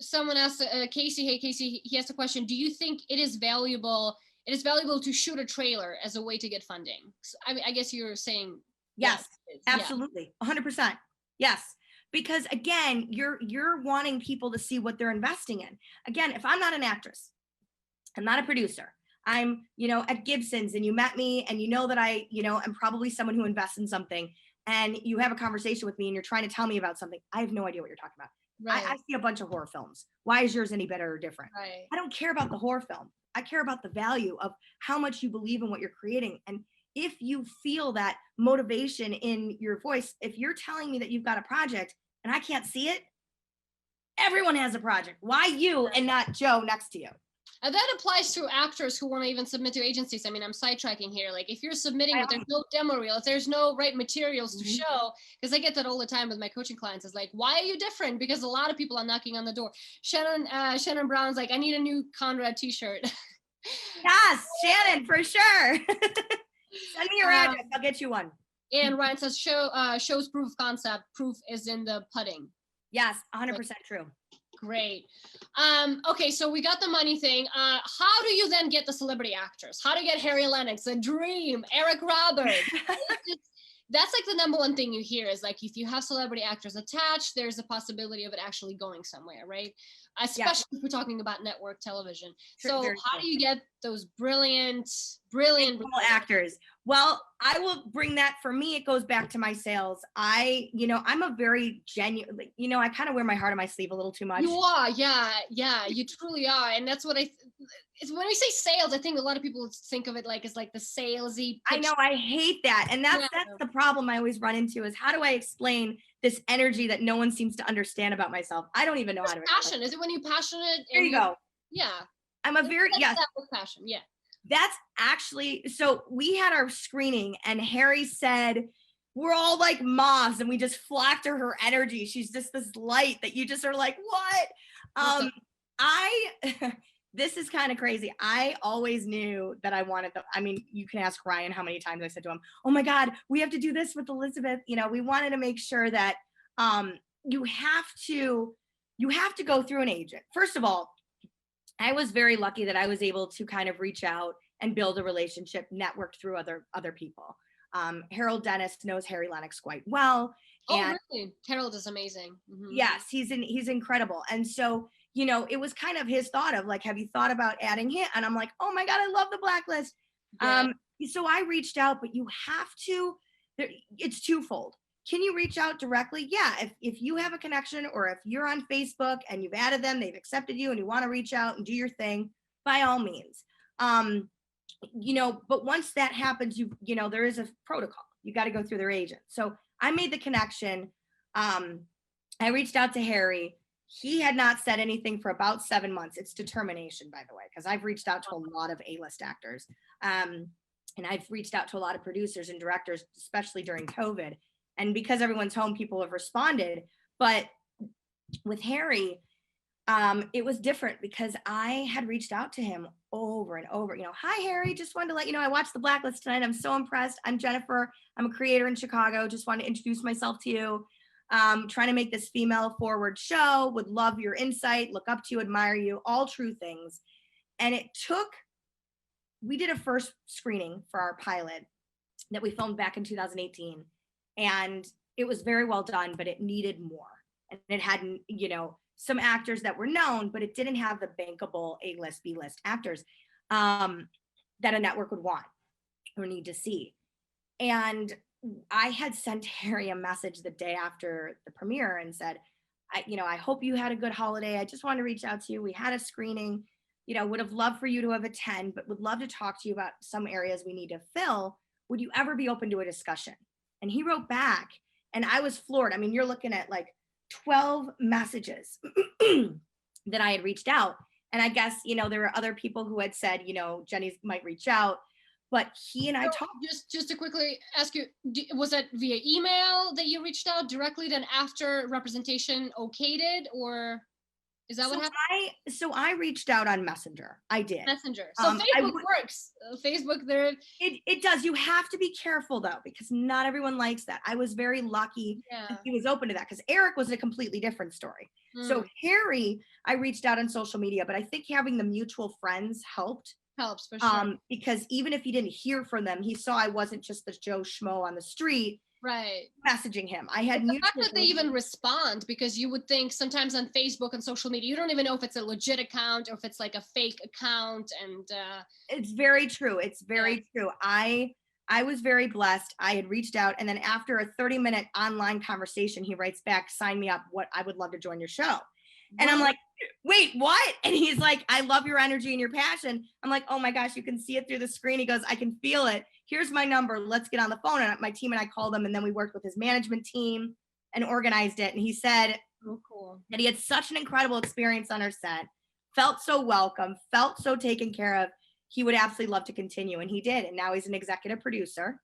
someone asked Casey, hey Casey, he asked a question. Do you think it is valuable to shoot a trailer as a way to get funding? So, I mean, I guess you're saying yes, absolutely. 100%. Yes. Because again, you're wanting people to see what they're investing in. Again, if I'm not an actress, I'm not a producer, I'm, at Gibson's, and you met me and you know that I, am probably someone who invests in something, and you have a conversation with me and you're trying to tell me about something, I have no idea what you're talking about. Right. I see a bunch of horror films. Why is yours any better or different? Right. I don't care about the horror film. I care about the value of how much you believe in what you're creating. And if you feel that motivation in your voice, if you're telling me that you've got a project and I can't see it, everyone has a project. Why you and not Joe next to you? And that applies to actors who want to even submit to agencies. I mean, I'm sidetracking here. Like if you're submitting, but there's no demo reel, if there's no right materials to show, because I get that all the time with my coaching clients. It's like, why are you different? Because a lot of people are knocking on the door. Shannon Brown's like, I need a new Conrad T-shirt. Yes, Shannon, for sure. Send me your address. I'll get you one. And Ryan says, shows proof of concept. Proof is in the pudding. Yes, 100% true. Great. Okay, so we got the money thing. How do you then get the celebrity actors? How to get Harry Lennox, a dream, Eric Roberts? That's like the number one thing you hear is like, if you have celebrity actors attached, there's a possibility of it actually going somewhere, right? Especially if we're talking about network television. So how do you get those brilliant actors? Well, I will bring that. For me, it goes back to my sales. I'm a very genuine, I kind of wear my heart on my sleeve a little too much. You are, yeah, you truly are. And that's what when we say sales, I think a lot of people think of it like it's like the salesy pitch. I know, I hate that. And that's the problem I always run into is how do I explain this energy that no one seems to understand about myself? I don't even know how to passion. Is it when you're passionate? There you go. Yeah. I'm a very, yes. That with passion, yeah. That's actually, so we had our screening and Harry said, we're all like moths and we just flock to her energy. She's just this light that you just are like, what? This is kind of crazy. I always knew that I wanted you can ask Ryan how many times I said to him, oh my God, we have to do this with Elizabeth. We wanted to make sure that you have to go through an agent. First of all, I was very lucky that I was able to kind of reach out and build a relationship, network through other people. Harold Dennis knows Harry Lennox quite well. Oh, really? Harold is amazing. Mm-hmm. Yes, he's incredible. And so, it was kind of his thought of like, have you thought about adding him? And I'm like, oh my God, I love the Blacklist. Yeah. So I reached out, but you have to, it's twofold. Can you reach out directly? Yeah. If you have a connection or if you're on Facebook and you've added them, they've accepted you and you want to reach out and do your thing, by all means. But once that happens, there is a protocol. You got to go through their agent. So I made the connection. I reached out to Harry. He had not said anything for about 7 months. It's determination, by the way, because I've reached out to a lot of A-list actors. And I've reached out to a lot of producers and directors, especially during COVID. And because everyone's home, people have responded. But with Harry, it was different because I had reached out to him over and over. Hi, Harry, just wanted to let you know I watched The Blacklist tonight. I'm so impressed. I'm Jennifer. I'm a creator in Chicago. Just wanted to introduce myself to you. Trying to make this female forward show. Would love your insight. Look up to you, admire you. All true things. And we did a first screening for our pilot that we filmed back in 2018. And it was very well done, but it needed more. And it hadn't, some actors that were known, but it didn't have the bankable A-list, B-list actors that a network would want or need to see. And I had sent Harry a message the day after the premiere and said, I hope you had a good holiday. I just wanted to reach out to you. We had a screening, would have loved for you to have attended, but would love to talk to you about some areas we need to fill. Would you ever be open to a discussion? And he wrote back and I was floored. I mean, you're looking at like 12 messages that I had reached out. And I guess, there were other people who had said, Jenny might reach out, but he and I talked. Just to quickly ask you, was that via email that you reached out directly then after representation okayed it, or is that what happened? So I reached out on Messenger. I did. Messenger. So Facebook works. Facebook there. It does. You have to be careful though, because not everyone likes that. I was very lucky that he was open to that because Eric was a completely different story. So Harry, I reached out on social media, but I think having the mutual friends helps for sure. Because even if he didn't hear from them, he saw I wasn't just the Joe Schmo on the street. Right. Messaging him. I had the fact that they even respond, because you would think sometimes on Facebook and social media, you don't even know if it's a legit account or if it's like a fake account. And it's very true. It's very true. I was very blessed. I had reached out, and then after a 30-minute online conversation, he writes back, sign me up. I would love to join your show. And I'm like, wait, what? And he's like, I love your energy and your passion. I'm like, oh my gosh, you can see it through the screen. He goes, I can feel it. here's my number, let's get on the phone. And my team and I called him, and then we worked with his management team and organized it. And he said that he had such an incredible experience on our set, felt so welcome, felt so taken care of. He would absolutely love to continue, and he did. And now he's an executive producer.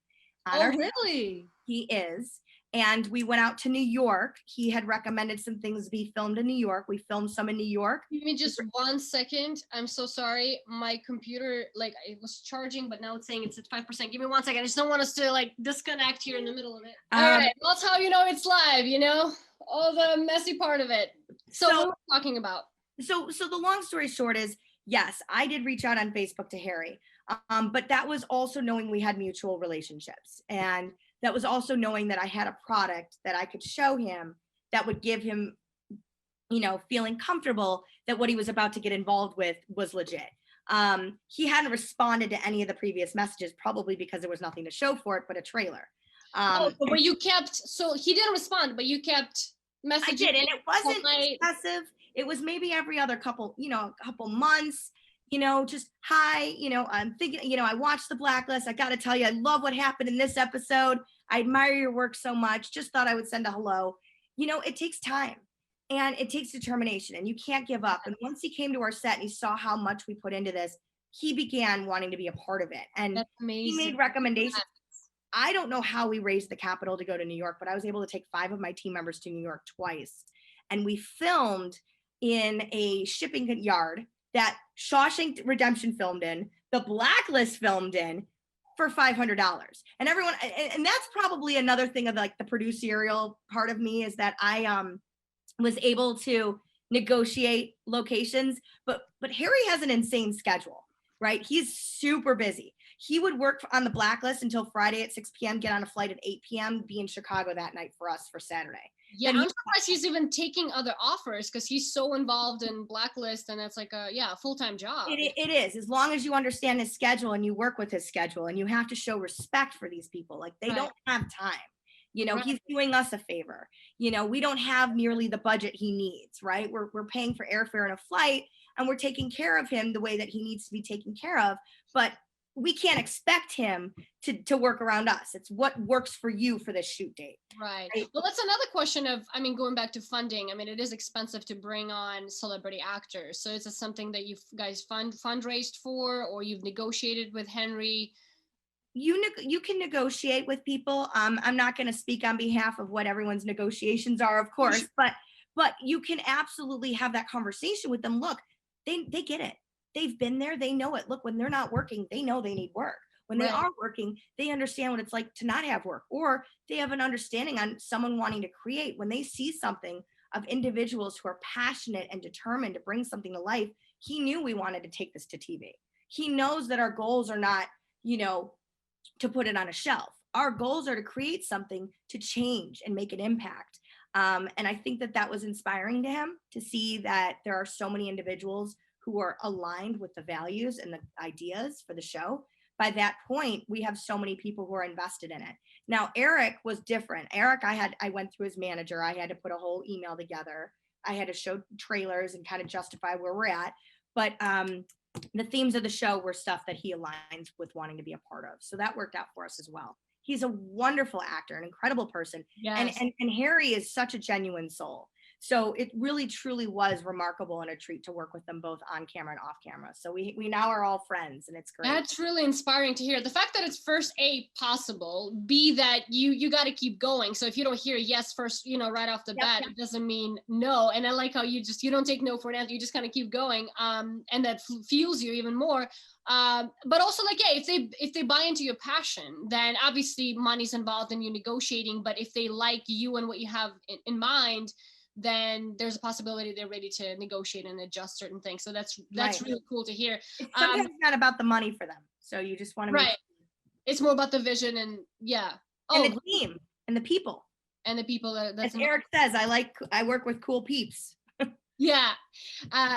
Oh, really? He is. And we went out to New York. He had recommended some things be filmed in New York. We filmed some in New York. Give me just 1 second. I'm so sorry. My computer, like, it was charging, but now it's saying it's at 5%. Give me 1 second. I just don't want us to like disconnect here in the middle of it. All right. That's how you know it's live, you know? All the messy part of it. So what are we talking about? So the long story short is, yes, I did reach out on Facebook to Harry. But that was also knowing we had mutual relationships. And that was also knowing that I had a product that I could show him that would give him, you know, feeling comfortable that what he was about to get involved with was legit. He hadn't responded to any of the previous messages, probably because there was nothing to show for it but a trailer. But you kept, so he didn't respond, but you kept messaging. I did, and it wasn't excessive. It was maybe every other couple months. You know, just hi, you know, I'm thinking, you know, I watched The Blacklist. I got to tell you, I love what happened in this episode. I admire your work so much. Just thought I would send a hello. You know, it takes time and it takes determination, and you can't give up. And once he came to our set and he saw how much we put into this, he began wanting to be a part of it. And he made recommendations. I don't know how we raised the capital to go to New York, but I was able to take 5 of my team members to New York twice. And we filmed in a shipping yard that Shawshank Redemption filmed in, The Blacklist filmed in, for $500. And everyone, and that's probably another thing of like the producerial part of me, is that I was able to negotiate locations, but Harry has an insane schedule, right? He's super busy. He would work on The Blacklist until Friday at 6 p.m., get on a flight at 8 p.m., be in Chicago that night for us for Saturday. Yeah, I'm surprised he's even taking other offers, because he's so involved in Blacklist, and that's like a full-time job. It is, as long as you understand his schedule and you work with his schedule, and you have to show respect for these people. Like, they don't have time. You know, he's doing us a favor. You know, we don't have nearly the budget he needs, right? We're paying for airfare and a flight, and we're taking care of him the way that he needs to be taken care of. But we can't expect him to work around us. It's what works for you for this shoot date. Right. Well, that's another question of, I mean, going back to funding. I mean, it is expensive to bring on celebrity actors. So is this something that you guys fundraised for, or you've negotiated with Henry? You can negotiate with people. I'm not going to speak on behalf of what everyone's negotiations are, of course, but you can absolutely have that conversation with them. Look, they get it. They've been there. They know it. Look, when they're not working, they know they need work. When they are working, they understand what it's like to not have work, or they have an understanding on someone wanting to create. When they see something of individuals who are passionate and determined to bring something to life, he knew we wanted to take this to TV. He knows that our goals are not, you know, to put it on a shelf. Our goals are to create something to change and make an impact. And I think that was inspiring to him, to see that there are so many individuals who are aligned with the values and the ideas for the show. By that point, we have so many people who are invested in it. Now, Eric was different. Eric, I went through his manager. I had to put a whole email together. I had to show trailers and kind of justify where we're at. But the themes of the show were stuff that he aligns with wanting to be a part of. So that worked out for us as well. He's a wonderful actor, an incredible person. Yes. And Harry is such a genuine soul. So it really, truly was remarkable and a treat to work with them both on camera and off camera. So we now are all friends, and it's great. That's really inspiring to hear. The fact that it's first A, possible, B, that you got to keep going. So if you don't hear yes first, you know, right off the bat, it doesn't mean no. And I like how you don't take no for an answer. You just kind of keep going. And that fuels you even more. But also, like, yeah, if they buy into your passion, then obviously money's involved in you negotiating. But if they like you and what you have in mind, then there's a possibility they're ready to negotiate and adjust certain things. So that's really cool to hear. It's sometimes not about the money for them. So you just want to make it's more about the vision and and the team and the people. And the people that's as Eric says, I work with cool peeps. Yeah.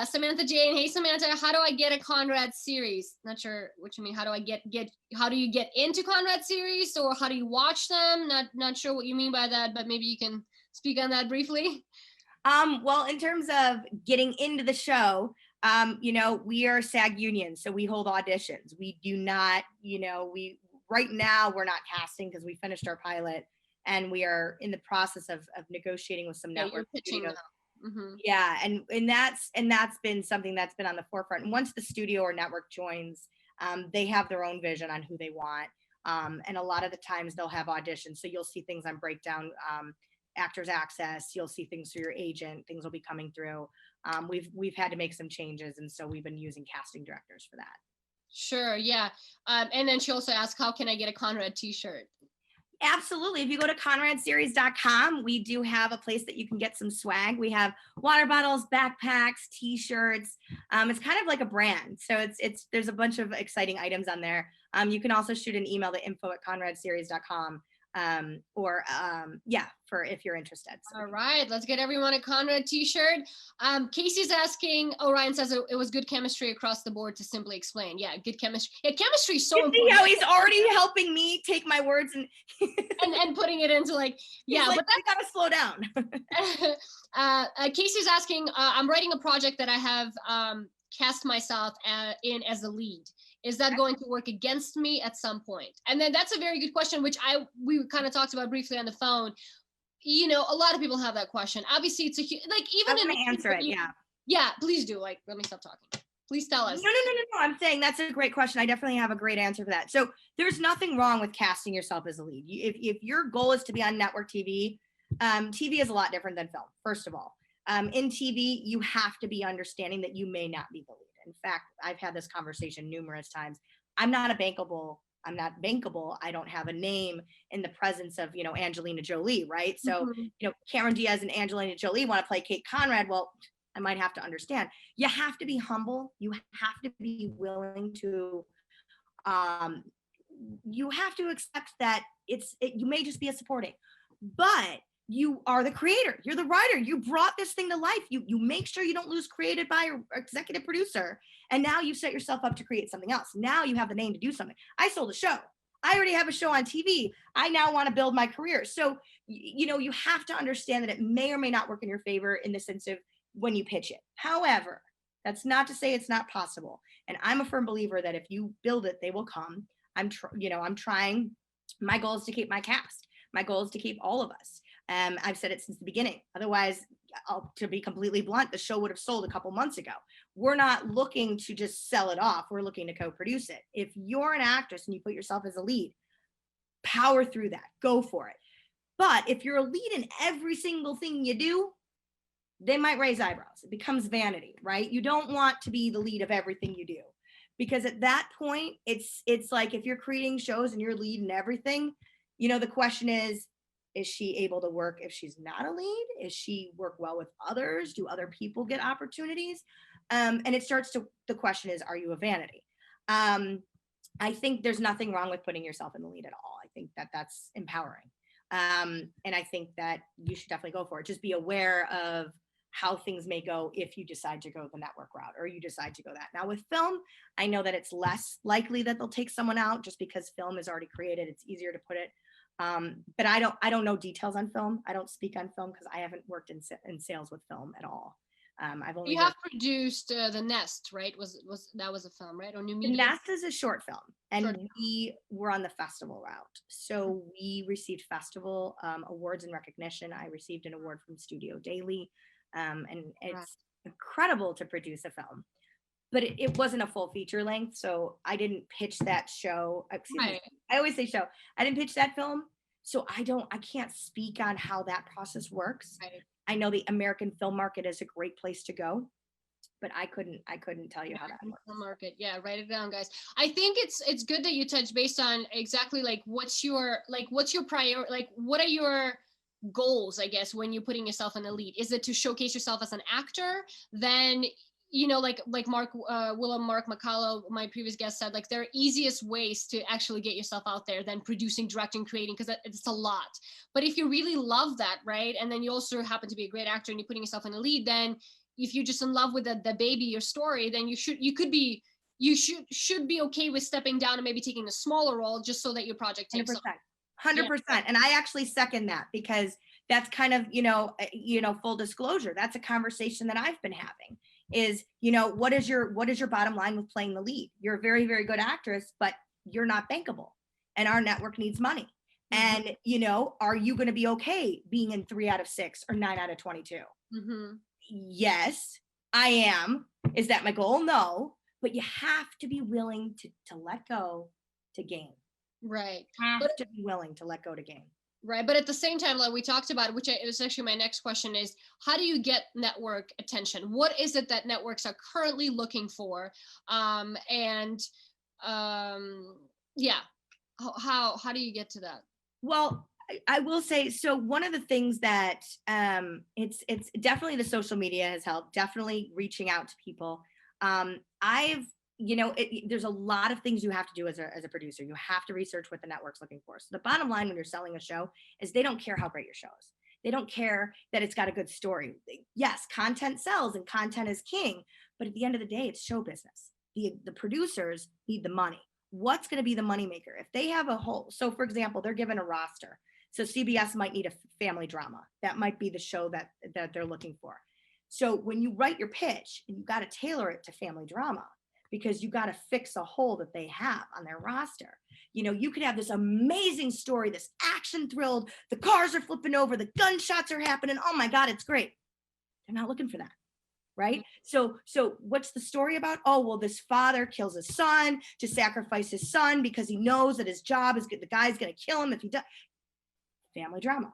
Samantha Jane, hey Samantha, how do I get a Conrad series? Not sure what you mean. How do I how do you get into Conrad series, or how do you watch them? Not sure what you mean by that, but maybe you can speak on that briefly. Well, in terms of getting into the show, you know, we are a SAG union, so we hold auditions. We do not, you know, right now we're not casting because we finished our pilot and we are in the process of negotiating with some network studios. Yeah, and that's been something that's been on the forefront. And once the studio or network joins, they have their own vision on who they want. And a lot of the times they'll have auditions. So you'll see things on Breakdown, Actors Access. You'll see things through your agent. Things will be coming through. We've had to make some changes, and so we've been using casting directors for that. Sure, yeah. And then she also asked, how can I get a Conrad T-shirt? Absolutely. If you go to conradseries.com, we do have a place that you can get some swag. We have water bottles, backpacks, T-shirts. It's kind of like a brand. So there's a bunch of exciting items on there. You can also shoot an email to info@conradseries.com. For if you're interested. So. All right, let's get everyone a Conrad T-shirt. Casey's asking, Ryan says it was good chemistry across the board, to simply explain. Yeah, good chemistry. Yeah, chemistry is so important. See how he's already helping me take my words and and putting it into like, yeah, like, but we gotta slow down. Casey's asking, I'm writing a project that I have cast myself in as the lead. Is that going to work against me at some point? And then that's a very good question, which we kind of talked about briefly on the phone. You know, a lot of people have that question. Obviously, it's like even I'm gonna answer it. Yeah. Yeah, please do. Like, let me stop talking. Please tell us. No. I'm saying that's a great question. I definitely have a great answer for that. So there's nothing wrong with casting yourself as a lead. If your goal is to be on network TV, TV is a lot different than film. First of all, in TV, you have to be understanding that you may not be the lead. In fact, I've had this conversation numerous times. I'm not bankable. I don't have a name in the presence of, Angelina Jolie, right? So, Cameron Diaz and Angelina Jolie want to play Kate Conrad. Well, I might have to understand. You have to be humble. You have to be willing to, you have to accept that you may just be a supporting, but you are the creator. You're the writer. You brought this thing to life. You make sure you don't lose created by or executive producer. And now you've set yourself up to create something else. Now you have the name to do something. I sold a show. I already have a show on TV. I now want to build my career. So, you have to understand that it may or may not work in your favor in the sense of when you pitch it. However, that's not to say it's not possible. And I'm a firm believer that if you build it, they will come. I'm trying. My goal is to keep my cast. My goal is to keep all of us. I've said it since the beginning. Otherwise, to be completely blunt, the show would have sold a couple months ago. We're not looking to just sell it off. We're looking to co-produce it. If you're an actress and you put yourself as a lead, power through that. Go for it. But if you're a lead in every single thing you do, they might raise eyebrows. It becomes vanity, right? You don't want to be the lead of everything you do. Because at that point, it's like if you're creating shows and you're leading everything, the question is she able to work if she's not a lead? Is she work well with others? Do other people get opportunities? And the question is, are you a vanity? I think there's nothing wrong with putting yourself in the lead at all. I think that's empowering. And I think that you should definitely go for it. Just be aware of how things may go if you decide to go the network route or you decide to go that. Now with film, I know that it's less likely that they'll take someone out just because film is already created. It's easier to put it. But I don't know details on film. I don't speak on film because I haven't worked in sales with film at all. You have produced The Nest, right? That was a film, right? Or New Media? The Nest is a short film, and we were on the festival route. So we received festival awards and recognition. I received an award from Studio Daily, and it's incredible to produce a film. But it wasn't a full feature length, so I didn't pitch that show. Excuse me. I always say show. I didn't pitch that film, so I can't speak on how that process works. Right. I know the American film market is a great place to go, but I couldn't tell you how that works. Market, yeah, write it down, guys. I think it's good that you touch based on exactly like what's your priority, like what are your goals, I guess, when you're putting yourself in the lead? Is it to showcase yourself as an actor? Then like Mark McCullough, my previous guest, said, like there are easiest ways to actually get yourself out there than producing, directing, creating, because it's a lot. But if you really love that, right, and then you also happen to be a great actor and you're putting yourself in the lead, then if you're just in love with the baby, your story, then you should be okay with stepping down and maybe taking a smaller role just so that your project takes 100%. And I actually second that, because that's kind of, full disclosure. That's a conversation that I've been having is, what is your bottom line with playing the lead? You're a very, very good actress, but you're not bankable. and our network needs money. And, you know, are you going to be okay being in 3 out of 6 or 9 out of 22? Yes, I am. Is that my goal? No, but you have to be willing to let go to gain. Right. Have to be willing to let go to gain. Right. But at the same time, like we talked about, it was actually my next question is, how do you get network attention? What is it that networks are currently looking for? Yeah. How do you get to that? Well, I will say, so one of the things that it's definitely the social media has helped, definitely reaching out to people. There's a lot of things you have to do as a producer. You have to research what the network's looking for. So the bottom line when you're selling a show is they don't care how great your show is. They don't care that it's got a good story. Yes, content sells and content is king, but at the end of the day, it's show business. The producers need the money. What's going to be the moneymaker? If they have a whole, so for example, they're given a roster. So CBS might need a family drama. That might be the show that they're looking for. So when you write your pitch, and you got to tailor it to family drama, because you got to fix a hole that they have on their roster. You know, you could have this amazing story, this action thrilled, the cars are flipping over, the gunshots are happening. Oh my God, it's great. They're not looking for that. Right? So what's the story about? Oh, well, this father kills his son to sacrifice his son because he knows that his job is good. The guy's going to kill him if he does. Family drama.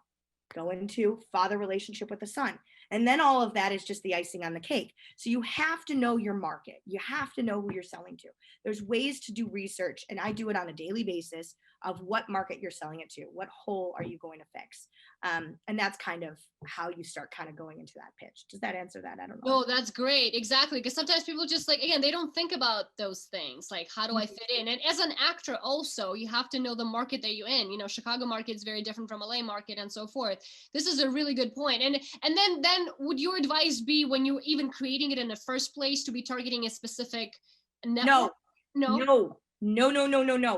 Go into father relationship with the son. And then all of that is just the icing on the cake. So you have to know your market. You have to know who you're selling to. There's ways to do research, and I do it on a daily basis of what market you're selling it to. What hole are you going to fix? And that's kind of how you start kind of going into that pitch. Does that answer that? I don't know. No, that's great. Exactly. Because sometimes people just like, again, they don't think about those things. Like, how do I fit in? And as an actor also, you have to know the market that you're in. You know, Chicago market is very different from LA market and so forth. This is a really good point. And then would your advice be when you're even creating it in the first place to be targeting a specific network? No.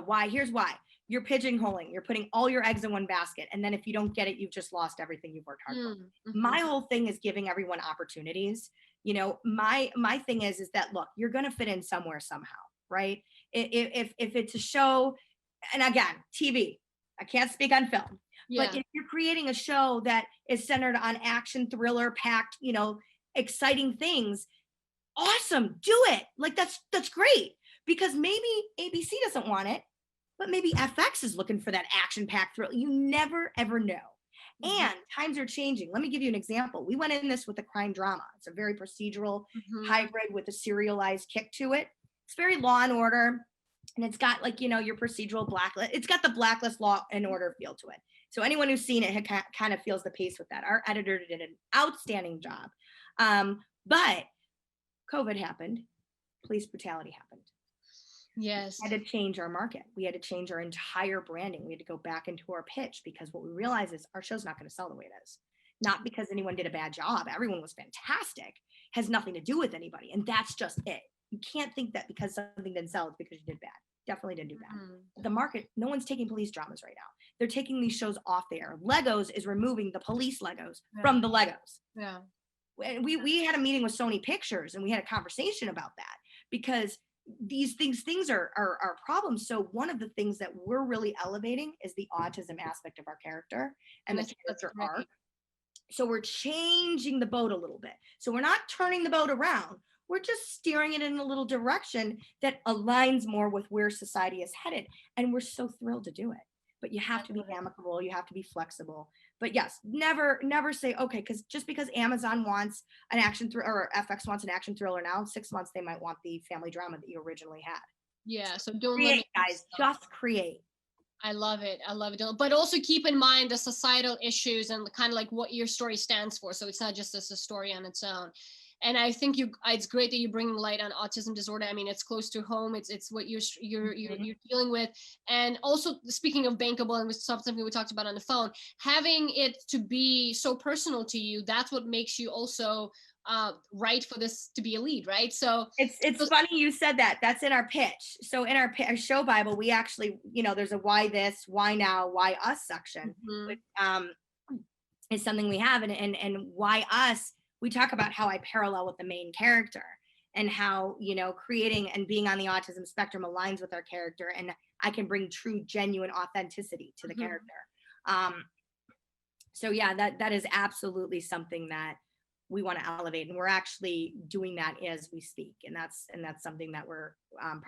Why? Here's why. You're pigeonholing. You're putting all your eggs in one basket. And then if you don't get it, you've just lost everything you've worked hard for. My whole thing is giving everyone opportunities. You know, my thing is that, look, you're going to fit in somewhere somehow, right? If it's a show, and again, TV, I can't speak on film, but if you're creating a show that is centered on action, thriller packed, you know, exciting things, awesome, do it. Like that's great, because maybe ABC doesn't want it, but maybe FX is looking for that action-packed thrill. You never, ever know. And times are changing. Let me give you an example. We went in this with a crime drama. It's a very procedural hybrid with a serialized kick to it. It's very Law and Order. And it's got, like, you know, your procedural blacklist. It's got the Blacklist Law and Order feel to it. So anyone who's seen it kind of feels the pace with that. Our editor did an outstanding job. But COVID happened. Police brutality happened. Yes. We had to change our market. We had to change our entire branding. We had to go back into our pitch, because what we realized is our show's not going to sell the way it is. Not because anyone did a bad job. Everyone was fantastic. Has nothing to do with anybody. And that's just it. You can't think that because something didn't sell, it's because you did bad. Definitely didn't do bad. The market, no one's taking police dramas right now. They're taking these shows off the air. Legos is removing the police Legos from the Legos. Yeah. We had a meeting with Sony Pictures, and we had a conversation about that, because these things are problems. So one of the things that we're really elevating is the autism aspect of our character and the character arc. So we're changing the boat a little bit. So we're not turning the boat around. We're just steering it in a little direction that aligns more with where society is headed. And we're so thrilled to do it. But you have to be amicable. You have to be flexible. But yes, never say, okay, because just because Amazon wants an action thriller or FX wants an action thriller now, 6 months they might want the family drama that you originally had. Yeah, so don't create, guys. Just create. I love it. But also keep in mind the societal issues and kind of like what your story stands for. So it's not just a story on its own. And I think it's great that you're bringing light on autism disorder. I mean, it's close to home. It's what you're dealing with. And also, speaking of bankable, and something we talked about on the phone, having it to be so personal to you, that's what makes you also right for this to be a lead, right? So it's funny you said that. That's in our pitch. So in our show Bible, we actually, you know, there's a why this, why now, why us section, which is something we have, and why us. We talk about how I parallel with the main character, and how, you know, creating and being on the autism spectrum aligns with our character, and I can bring true, genuine authenticity to the character. So yeah, that is absolutely something that we want to elevate, and we're actually doing that as we speak. And that's something that we're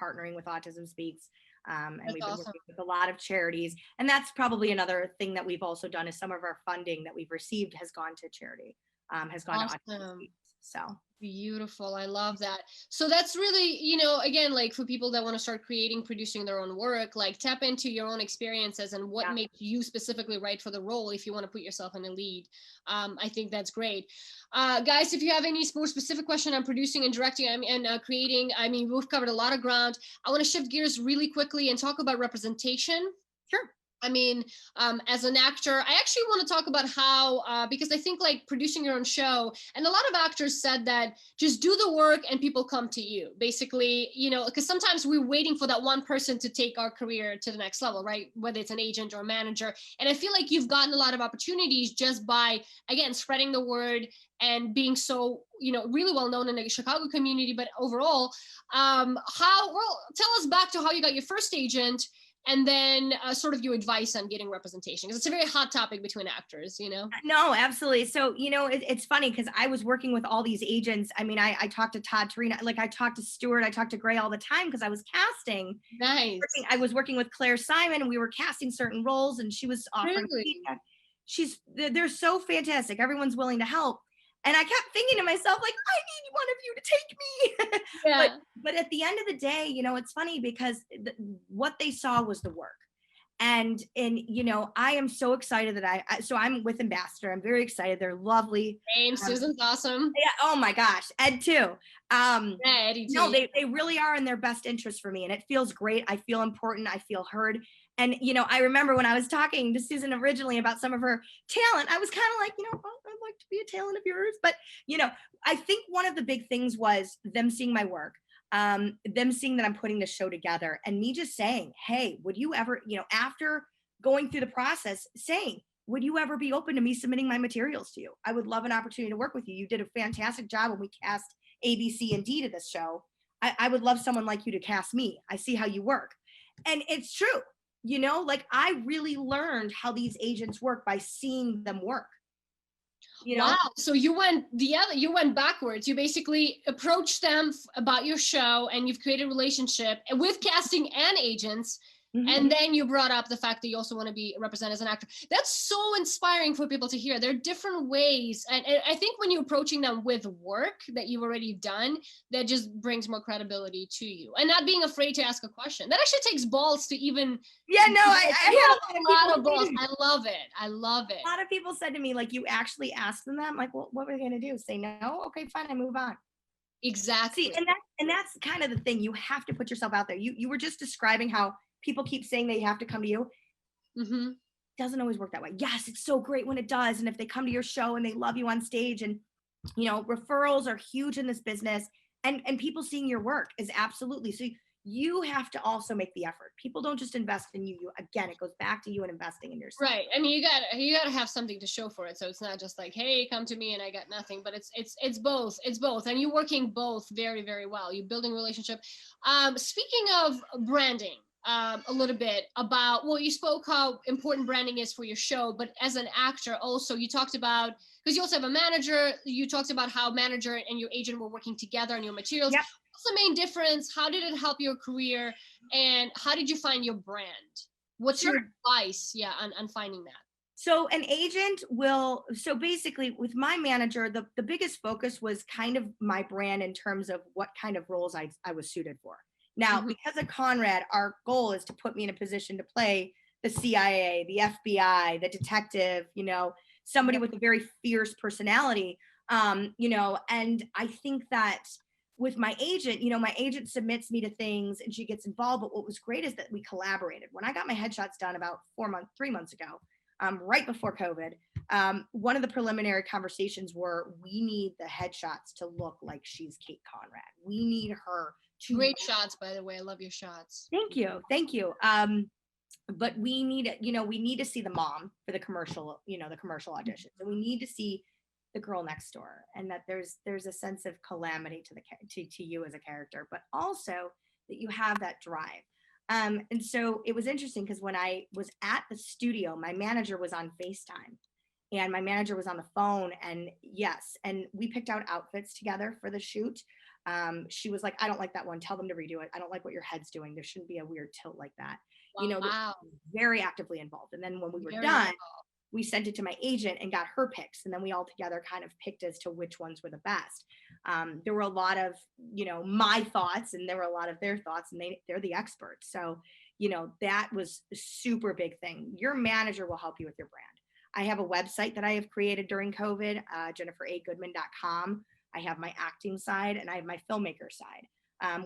partnering with Autism Speaks. And That's we've been awesome. working with a lot of charities. And that's probably another thing that we've also done is some of our funding that we've received has gone to charity, has gone to Autism Speaks. So beautiful. I love that. So that's really, you know, again, like for people that want to start creating, producing their own work, like tap into your own experiences and what makes you specifically right for the role if you want to put yourself in a lead. I think that's great. Guys, if you have any more specific question on producing and directing and creating, I mean, we've covered a lot of ground. I want to shift gears really quickly and talk about representation. sure. I mean, as an actor, I actually want to talk about how, because I think like producing your own show, and a lot of actors said that just do the work and people come to you. Basically, you know, because sometimes we're waiting for that one person to take our career to the next level, right? Whether it's an agent or a manager. And I feel like you've gotten a lot of opportunities just by, again, spreading the word and being so, you know, really well known in the Chicago community. But overall, tell us back to how you got your first agent, and then sort of your advice on getting representation, because it's a very hot topic between actors, you know? No, absolutely. So, you know, it's funny because I was working with all these agents. I mean, I talked to Todd Tarina, like I talked to Stuart, I talked to Gray all the time because I was casting. Nice. I was working with Claire Simon, and we were casting certain roles, and she was offering Really? feedback. They're so fantastic. Everyone's willing to help. And I kept thinking to myself, like, I need one of you to take me. Yeah. But at the end of the day, you know, it's funny because what they saw was the work. And you know, I am so excited that so I'm with Ambassador. I'm very excited. They're lovely. Same. Susan's awesome. Yeah. Oh my gosh. Ed too. Yeah, Eddie too. No, they really are in their best interest for me, and it feels great. I feel important. I feel heard. And you know, I remember when I was talking to Susan originally about some of her talent, I was kind of like, you know, oh, I'd like to be a talent of yours. But you know, I think one of the big things was them seeing my work, them seeing that I'm putting the show together, and me just saying, hey, would you ever, you know, after going through the process, saying, would you ever be open to me submitting my materials to you? I would love an opportunity to work with you. You did a fantastic job when we cast A, B, C, and D to this show. I would love someone like you to cast me. I see how you work. And it's true. You know, like I really learned how these agents work by seeing them work. You know? Wow. So you went backwards. You basically approached them about your show, and you've created a relationship with casting and agents. And then you brought up the fact that you also want to be represented as an actor. That's so inspiring for people to hear. There are different ways. And I think when you're approaching them with work that you've already done, that just brings more credibility to you. And not being afraid to ask a question. That actually takes balls to even. Yeah, no, I had a lot of balls. I love it. I love it. A lot of people said to me, like, you actually asked them that? I'm like, well, what were they going to do? Say no? Okay, fine, I move on. Exactly. See, and that's kind of the thing. You have to put yourself out there. You were just describing how people keep saying they have to come to you. Doesn't always work that way. Yes, it's so great when it does. And if they come to your show and they love you on stage, and you know, referrals are huge in this business, and people seeing your work is absolutely. So you have to also make the effort. People don't just invest in you. Again, it goes back to you and investing in yourself. Right. I mean, you gotta have something to show for it. So it's not just like, hey, come to me and I got nothing. But it's both. It's both, and you're working both very, very well. You're building a relationship. Speaking of branding, a little bit about, well, you spoke how important branding is for your show, but as an actor also, you talked about, because you also have a manager, you talked about how manager and your agent were working together on your materials. Yep. What's the main difference? How did it help your career? And how did you find your brand? What's your advice, on finding that? So an agent will, so basically with my manager, the biggest focus was kind of my brand in terms of what kind of roles I was suited for. Now, because of Conrad, our goal is to put me in a position to play the CIA, the FBI, the detective, you know, somebody with a very fierce personality, you know, and I think that with my agent, you know, my agent submits me to things and she gets involved. But what was great is that we collaborated. When I got my headshots done about 3 months ago, right before COVID, one of the preliminary conversations were, we need the headshots to look like she's Kate Conrad. We need her to. Great shots, by the way. I love your shots. Thank you. But we need, you know, we need to see the mom for the commercial, you know, the commercial auditions, and we need to see the girl next door, and that there's a sense of calamity to you as a character, but also that you have that drive. And so it was interesting because when I was at the studio, my manager was on FaceTime and my manager was on the phone. And yes, and we picked out outfits together for the shoot. She was like, I don't like that one. Tell them to redo it. I don't like what your head's doing. There shouldn't be a weird tilt like that. Wow. Very actively involved. And then when we were Very done, involved. we sent it to my agent and got her picks. And then we all together kind of picked as to which ones were the best. There were a lot of, my thoughts and there were a lot of their thoughts and they're the experts. So, that was a super big thing. Your manager will help you with your brand. I have a website that I have created during COVID, JenniferAGoodman.com. I have my acting side and I have my filmmaker side.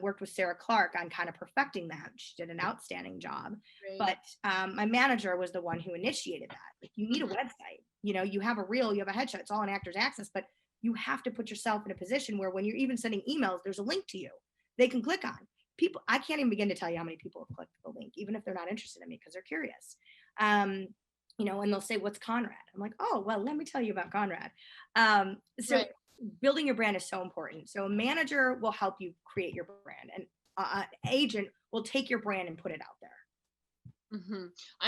Worked with Sarah Clark on kind of perfecting that. She did an outstanding job. Great. But my manager was the one who initiated that. Like, you need a website. You have a reel, you have a headshot. It's all in Actors Access, but you have to put yourself in a position where when you're even sending emails, there's a link to you they can click on. People, I can't even begin to tell you how many people have clicked the link, even if they're not interested in me because they're curious. And they'll say, what's Conrad? I'm like, oh, well, let me tell you about Conrad. So right. Building your brand is so important. So a manager will help you create your brand, and an agent will take your brand and put it out there.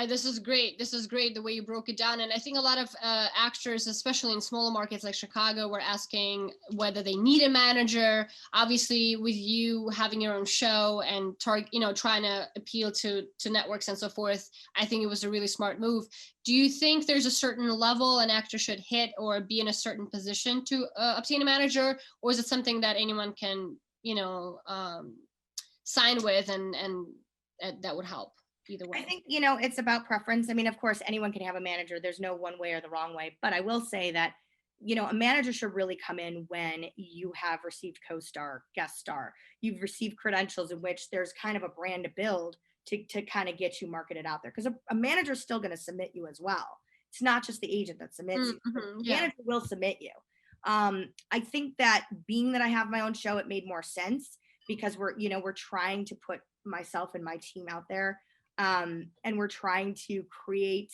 This is great. This is great the way you broke it down. And I think a lot of actors, especially in smaller markets like Chicago, were asking whether they need a manager. Obviously, with you having your own show and trying to appeal to networks and so forth, I think it was a really smart move. Do you think there's a certain level an actor should hit or be in a certain position to obtain a manager, or is it something that anyone can, sign with and that would help? Either way. I think, it's about preference. I mean, of course, anyone can have a manager. There's no one way or the wrong way. But I will say that, a manager should really come in when you have received co-star, guest star. You've received credentials in which there's kind of a brand to build to kind of get you marketed out there. Because a manager is still going to submit you as well. It's not just the agent that submits you. The manager will submit you. I think that being that I have my own show, it made more sense because we're trying to put myself and my team out there. And we're trying to create,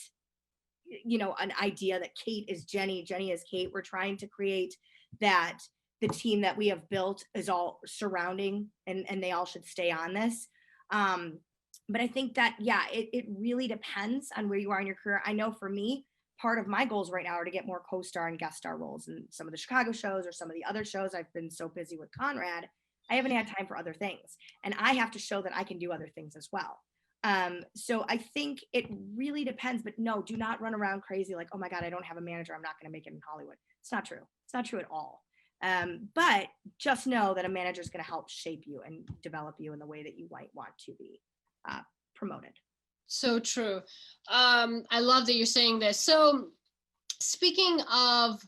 an idea that Kate is Jenny, Jenny is Kate. We're trying to create that the team that we have built is all surrounding and they all should stay on this. But I think that, it really depends on where you are in your career. I know for me, part of my goals right now are to get more co-star and guest star roles in some of the Chicago shows or some of the other shows. I've been so busy with Conrad, I haven't had time for other things. And I have to show that I can do other things as well. So I think it really depends, but no, do not run around crazy like, oh my God, I don't have a manager, I'm not going to make it in Hollywood. It's not true. It's not true at all. But just know that a manager is going to help shape you and develop you in the way that you might want to be promoted. So true. I love that you're saying this. So speaking of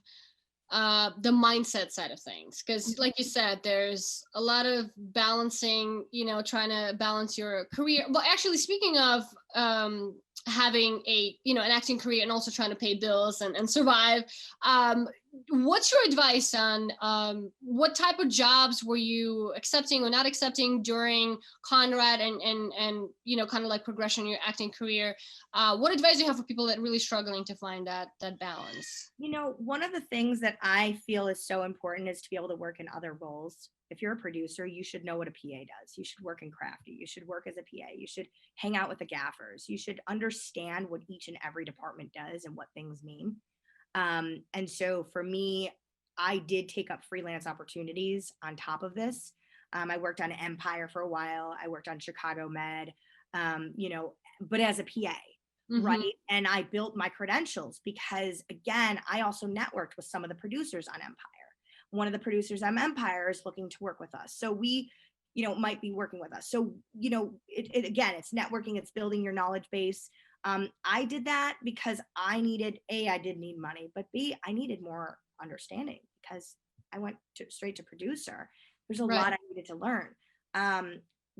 the mindset side of things, because like you said, there's a lot of balancing, trying to balance your career. Well, actually, speaking of having an acting career and also trying to pay bills and survive, what's your advice on what type of jobs were you accepting or not accepting during Conrad and kind of like progression in your acting career? What advice do you have for people that are really struggling to find that balance? One of the things that I feel is so important is to be able to work in other roles. If you're a producer, you should know what a PA does. You should work in crafty. You should work as a PA. You should hang out with the gaffers. You should understand what each and every department does and what things mean. And so for me, I did take up freelance opportunities on top of this. I worked on Empire for a while. I worked on Chicago Med, but as a PA. Right. And I built my credentials because, again, I also networked with some of the producers on Empire. One of the producers on Empire is looking to work with us. So we, might be working with us. So, again, it's networking, it's building your knowledge base. I did that because I needed, I did need money, but B, I needed more understanding because I went straight to producer. There's a lot I needed to learn.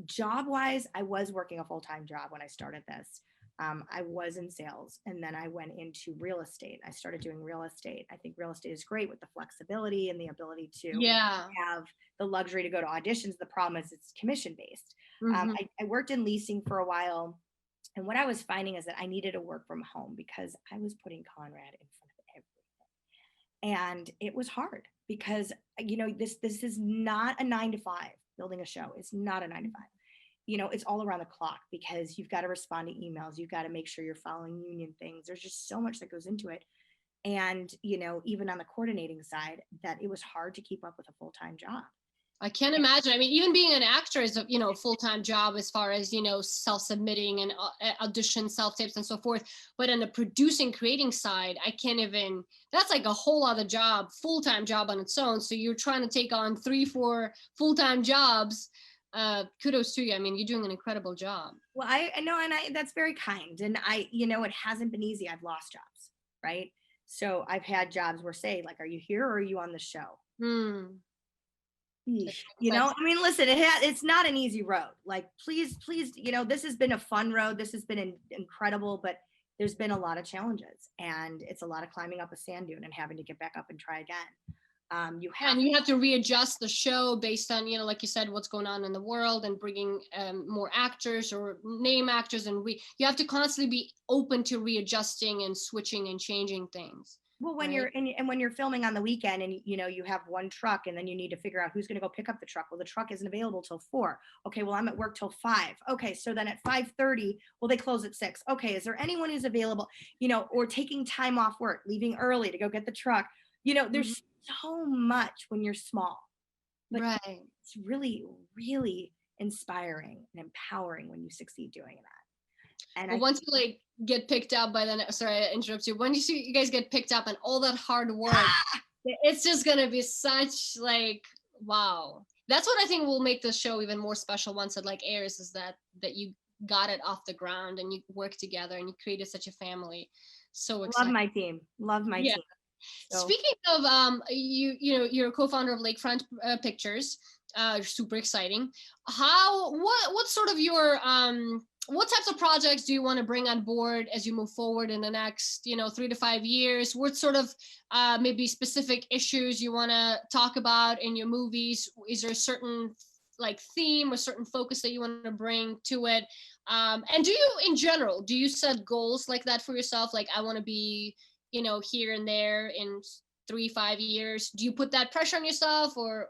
Job wise, I was working a full-time job when I started this. I was in sales and then I went into real estate. I started doing real estate. I think real estate is great with the flexibility and the ability to have the luxury to go to auditions. The problem is it's commission based. I worked in leasing for a while. And what I was finding is that I needed to work from home because I was putting Conrad in front of everything. And it was hard because, this is not a 9 to 5. Building a show is not a 9 to 5. it's all around the clock because you've got to respond to emails. You've got to make sure you're following union things. There's just so much that goes into it. And, even on the coordinating side, that it was hard to keep up with a full-time job. I can't imagine. I mean, even being an actor is a full-time job as far as self-submitting and audition self-tapes and so forth. But on the producing, creating side, I can't even. That's like a whole other job, full-time job on its own. So you're trying to take on 3-4 full-time jobs. Kudos to you. I mean, you're doing an incredible job. Well, I know, and that's very kind. And it hasn't been easy. I've lost jobs, right? So I've had jobs where say, like, are you here or are you on the show? I mean, listen, it's not an easy road. Like, please, this has been a fun road. This has been incredible, but there's been a lot of challenges, and it's a lot of climbing up a sand dune and having to get back up and try again. You have to readjust the show based on, like you said, what's going on in the world, and bringing more actors or name actors, and you have to constantly be open to readjusting and switching and changing things. Well, when you're when you're filming on the weekend and you have one truck, and then you need to figure out who's going to go pick up the truck. Well, the truck isn't available till 4. Okay, well, I'm at work till 5. Okay, so then at 5:30, well, they close at 6. Okay, is there anyone who's available? Or taking time off work, leaving early to go get the truck. There's so much when you're small, but it's really, really inspiring and empowering when you succeed doing that. And once you get picked up by sorry, I interrupt you. When you guys get picked up and all that hard work, it's just gonna be such wow. That's what I think will make the show even more special once it airs, is that you got it off the ground and you work together and you created such a family. So exciting. Love my team. So. Speaking of you're a co-founder of Lakefront Pictures. Super exciting. What sort of your what types of projects do you want to bring on board as you move forward in the next 3 to 5 years? What sort of maybe specific issues you want to talk about in your movies? Is there a certain theme or certain focus that you want to bring to it? And in general, do you set goals like that for yourself? Like, I want to be here and there in 3-5 years. Do you put that pressure on yourself or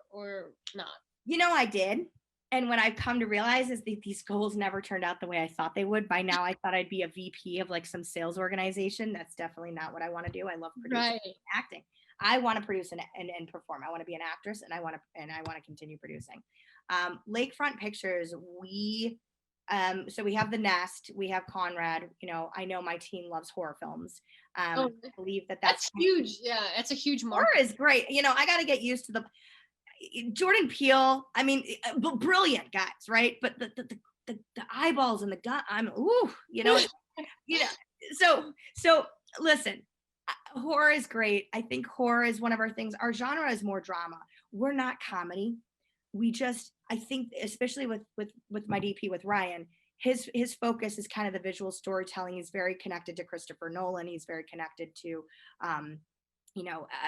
not? I did. And what I've come to realize is that these goals never turned out the way I thought they would. By now, I thought I'd be a VP of some sales organization. That's definitely not what I want to do. I love producing and acting. I want to produce and perform. I want to be an actress, and I want to continue producing. Lakefront Pictures, so we have The Nest, we have Conrad. I know my team loves horror films. I believe that's huge. Yeah, it's a huge market. Horror is great. I got to get used to the Jordan Peele. I mean, brilliant guys, right? But the eyeballs and the gun. So listen, horror is great. I think horror is one of our things. Our genre is more drama. We're not comedy. I think, especially with my DP, with Ryan, his focus is kind of the visual storytelling. He's very connected to Christopher Nolan. He's very connected to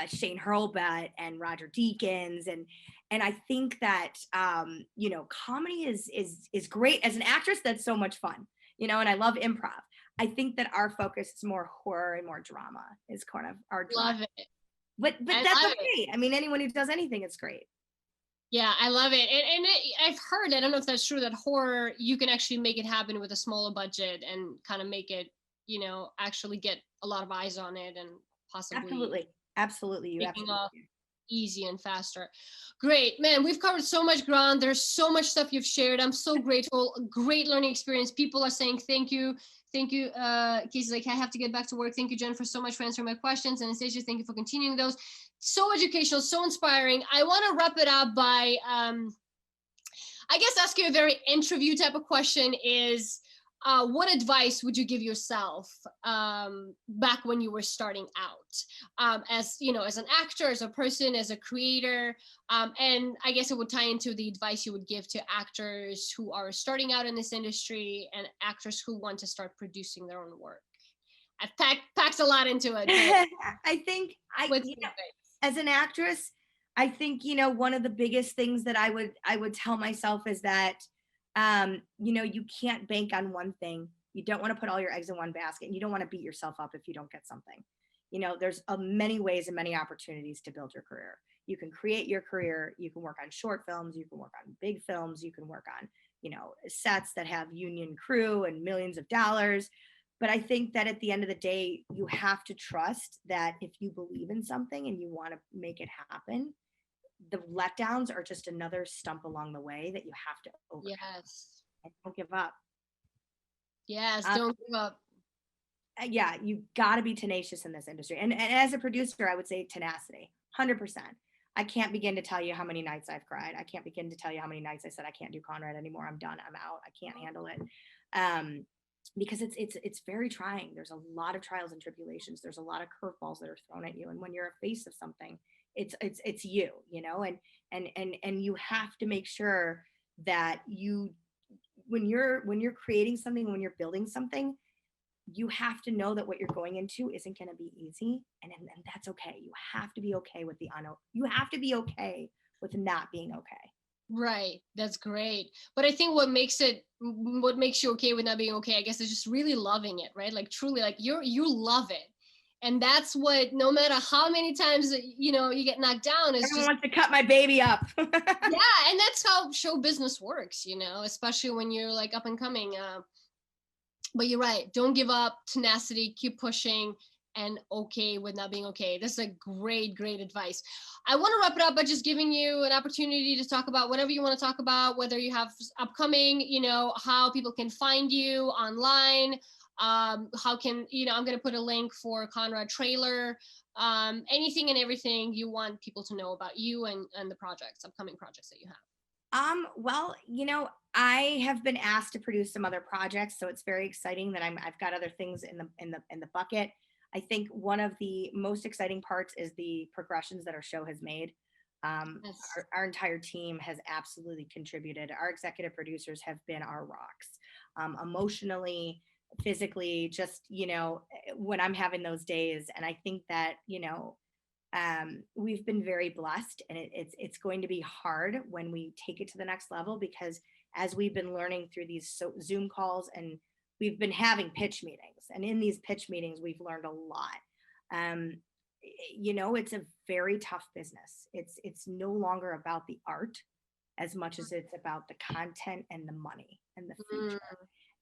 Shane Hurlbut and Roger Deakins, and I think that comedy is great. As an actress, that's so much fun, and I love improv. I think that our focus is more horror and more drama is kind of our drive. Love it. But that's okay. I mean, anyone who does anything, it's great. Yeah, I love it. And I've heard, I don't know if that's true, that horror, you can actually make it happen with a smaller budget and kind of make it, actually get a lot of eyes on it and possibly. Absolutely. You making absolutely. Easy and faster. Great, man. We've covered so much ground. There's so much stuff you've shared. I'm so grateful. Great learning experience. People are saying thank you. Thank you. Casey's like, I have to get back to work. Thank you, Jennifer, so much for answering my questions. And Anastasia, thank you for continuing those. So educational, so inspiring. I want to wrap it up by, I guess, ask you a very interview type of question is, what advice would you give yourself back when you were starting out, as an actor, as a person, as a creator? And I guess it would tie into the advice you would give to actors who are starting out in this industry and actors who want to start producing their own work. I've packed a lot into it. I think as an actress, I think, one of the biggest things that I would tell myself is that you can't bank on one thing. You don't want to put all your eggs in one basket, and you don't want to beat yourself up if you don't get something. There's many ways and many opportunities to build your career. You can create your career. You can work on short films. You can work on big films. You can work on, sets that have union crew and millions of dollars. But I think that at the end of the day, you have to trust that if you believe in something and you want to make it happen, the letdowns are just another stump along the way that you have to overcome. Yes. And don't give up. Yes, don't give up. Yeah, you got to be tenacious in this industry. And as a producer, I would say tenacity, 100%. I can't begin to tell you how many nights I've cried. I can't begin to tell you how many nights I said, I can't do Conrad anymore. I'm done. I'm out. I can't handle it. Because it's very trying. There's a lot of trials and tribulations. There's a lot of curveballs that are thrown at you. And when you're a face of something, it's you, and you have to make sure that when you're creating something, when you're building something, you have to know that what you're going into isn't going to be easy, and that's okay. You have to be okay with you have to be okay with not being okay. Right. That's great. But I think what makes you okay with not being okay, I guess, is just really loving it, right? Like truly, like you love it. And that's what, no matter how many times, you get knocked down, is Everyone wants to cut my baby up. Yeah. And that's how show business works, especially when you're like up and coming. But you're right. Don't give up. Tenacity, keep pushing, and okay with not being okay. This is a great, great advice. I want to wrap it up by just giving you an opportunity to talk about whatever you want to talk about, whether you have upcoming, how people can find you online. How can, I'm going to put a link for Conrad trailer, anything and everything you want people to know about you and the upcoming projects that you have. Well, I have been asked to produce some other projects, so it's very exciting that I've got other things in the bucket. I think one of the most exciting parts is the progressions that our show has made. Yes. Our entire team has absolutely contributed. Our executive producers have been our rocks, emotionally, physically, just, when I'm having those days. And I think that, we've been very blessed, and it's going to be hard when we take it to the next level, because as we've been learning through these Zoom calls, and we've been having pitch meetings, and in these pitch meetings, we've learned a lot. It's a very tough business. It's no longer about the art as much as it's about the content and the money and the future.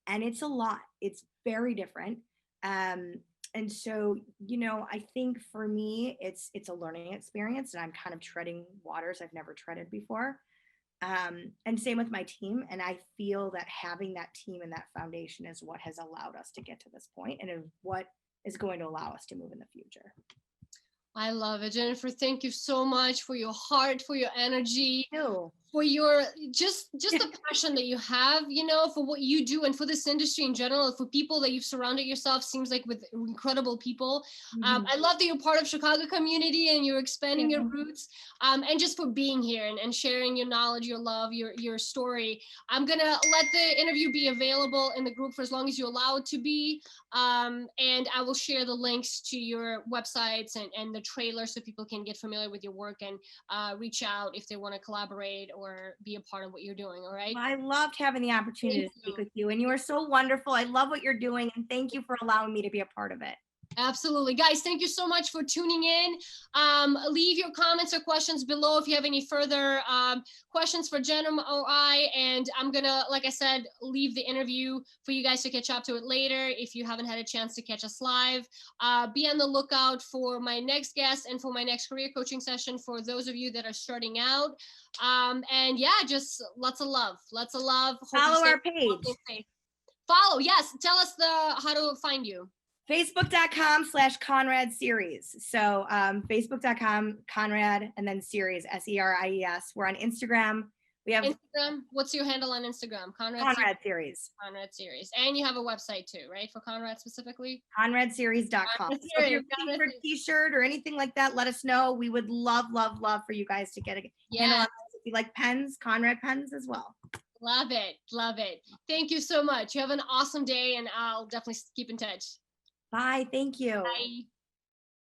And it's a lot. It's very different. And so, I think for me, it's a learning experience, and I'm kind of treading waters I've never treaded before. And same with my team. And I feel that having that team and that foundation is what has allowed us to get to this point, and is what is going to allow us to move in the future. I love it. Jennifer, thank you so much for your heart, for your energy. Thank you. For your just the passion that you have, for what you do, and for this industry in general, for people that you've surrounded yourself, seems like, with incredible people. Mm-hmm. I love that you're part of Chicago community and you're expanding your roots, and just for being here and sharing your knowledge, your love, your story. I'm gonna let the interview be available in the group for as long as you allow it to be, and I will share the links to your websites and the trailer, so people can get familiar with your work and reach out if they want to collaborate or be a part of what you're doing. All right. Well, I loved having the opportunity to speak with you, and you are so wonderful. I love what you're doing, and thank you for allowing me to be a part of it. Absolutely. Guys, thank you so much for tuning in. Leave your comments or questions below if you have any further questions for Jen or I, and I'm gonna, like I said, leave the interview for you guys to catch up to it later if you haven't had a chance to catch us live. Be on the lookout for my next guest and for my next career coaching session for those of you that are starting out. And yeah, just lots of love. Follow our page. Follow. Yes. Tell us how to find you. Facebook.com/Conrad Series. So Facebook.com, Conrad, and then Series, SERIES. We're on Instagram. We have Instagram. What's your handle on Instagram? Conrad Series. Conrad Series. And you have a website too, right? For Conrad specifically? ConradSeries.com. So if you're looking for a T-shirt or anything like that, let us know. We would love for you guys to get a handle on those. If you like pens, Conrad pens as well. Love it. Thank you so much. You have an awesome day, and I'll definitely keep in touch. Bye. Thank you. Bye.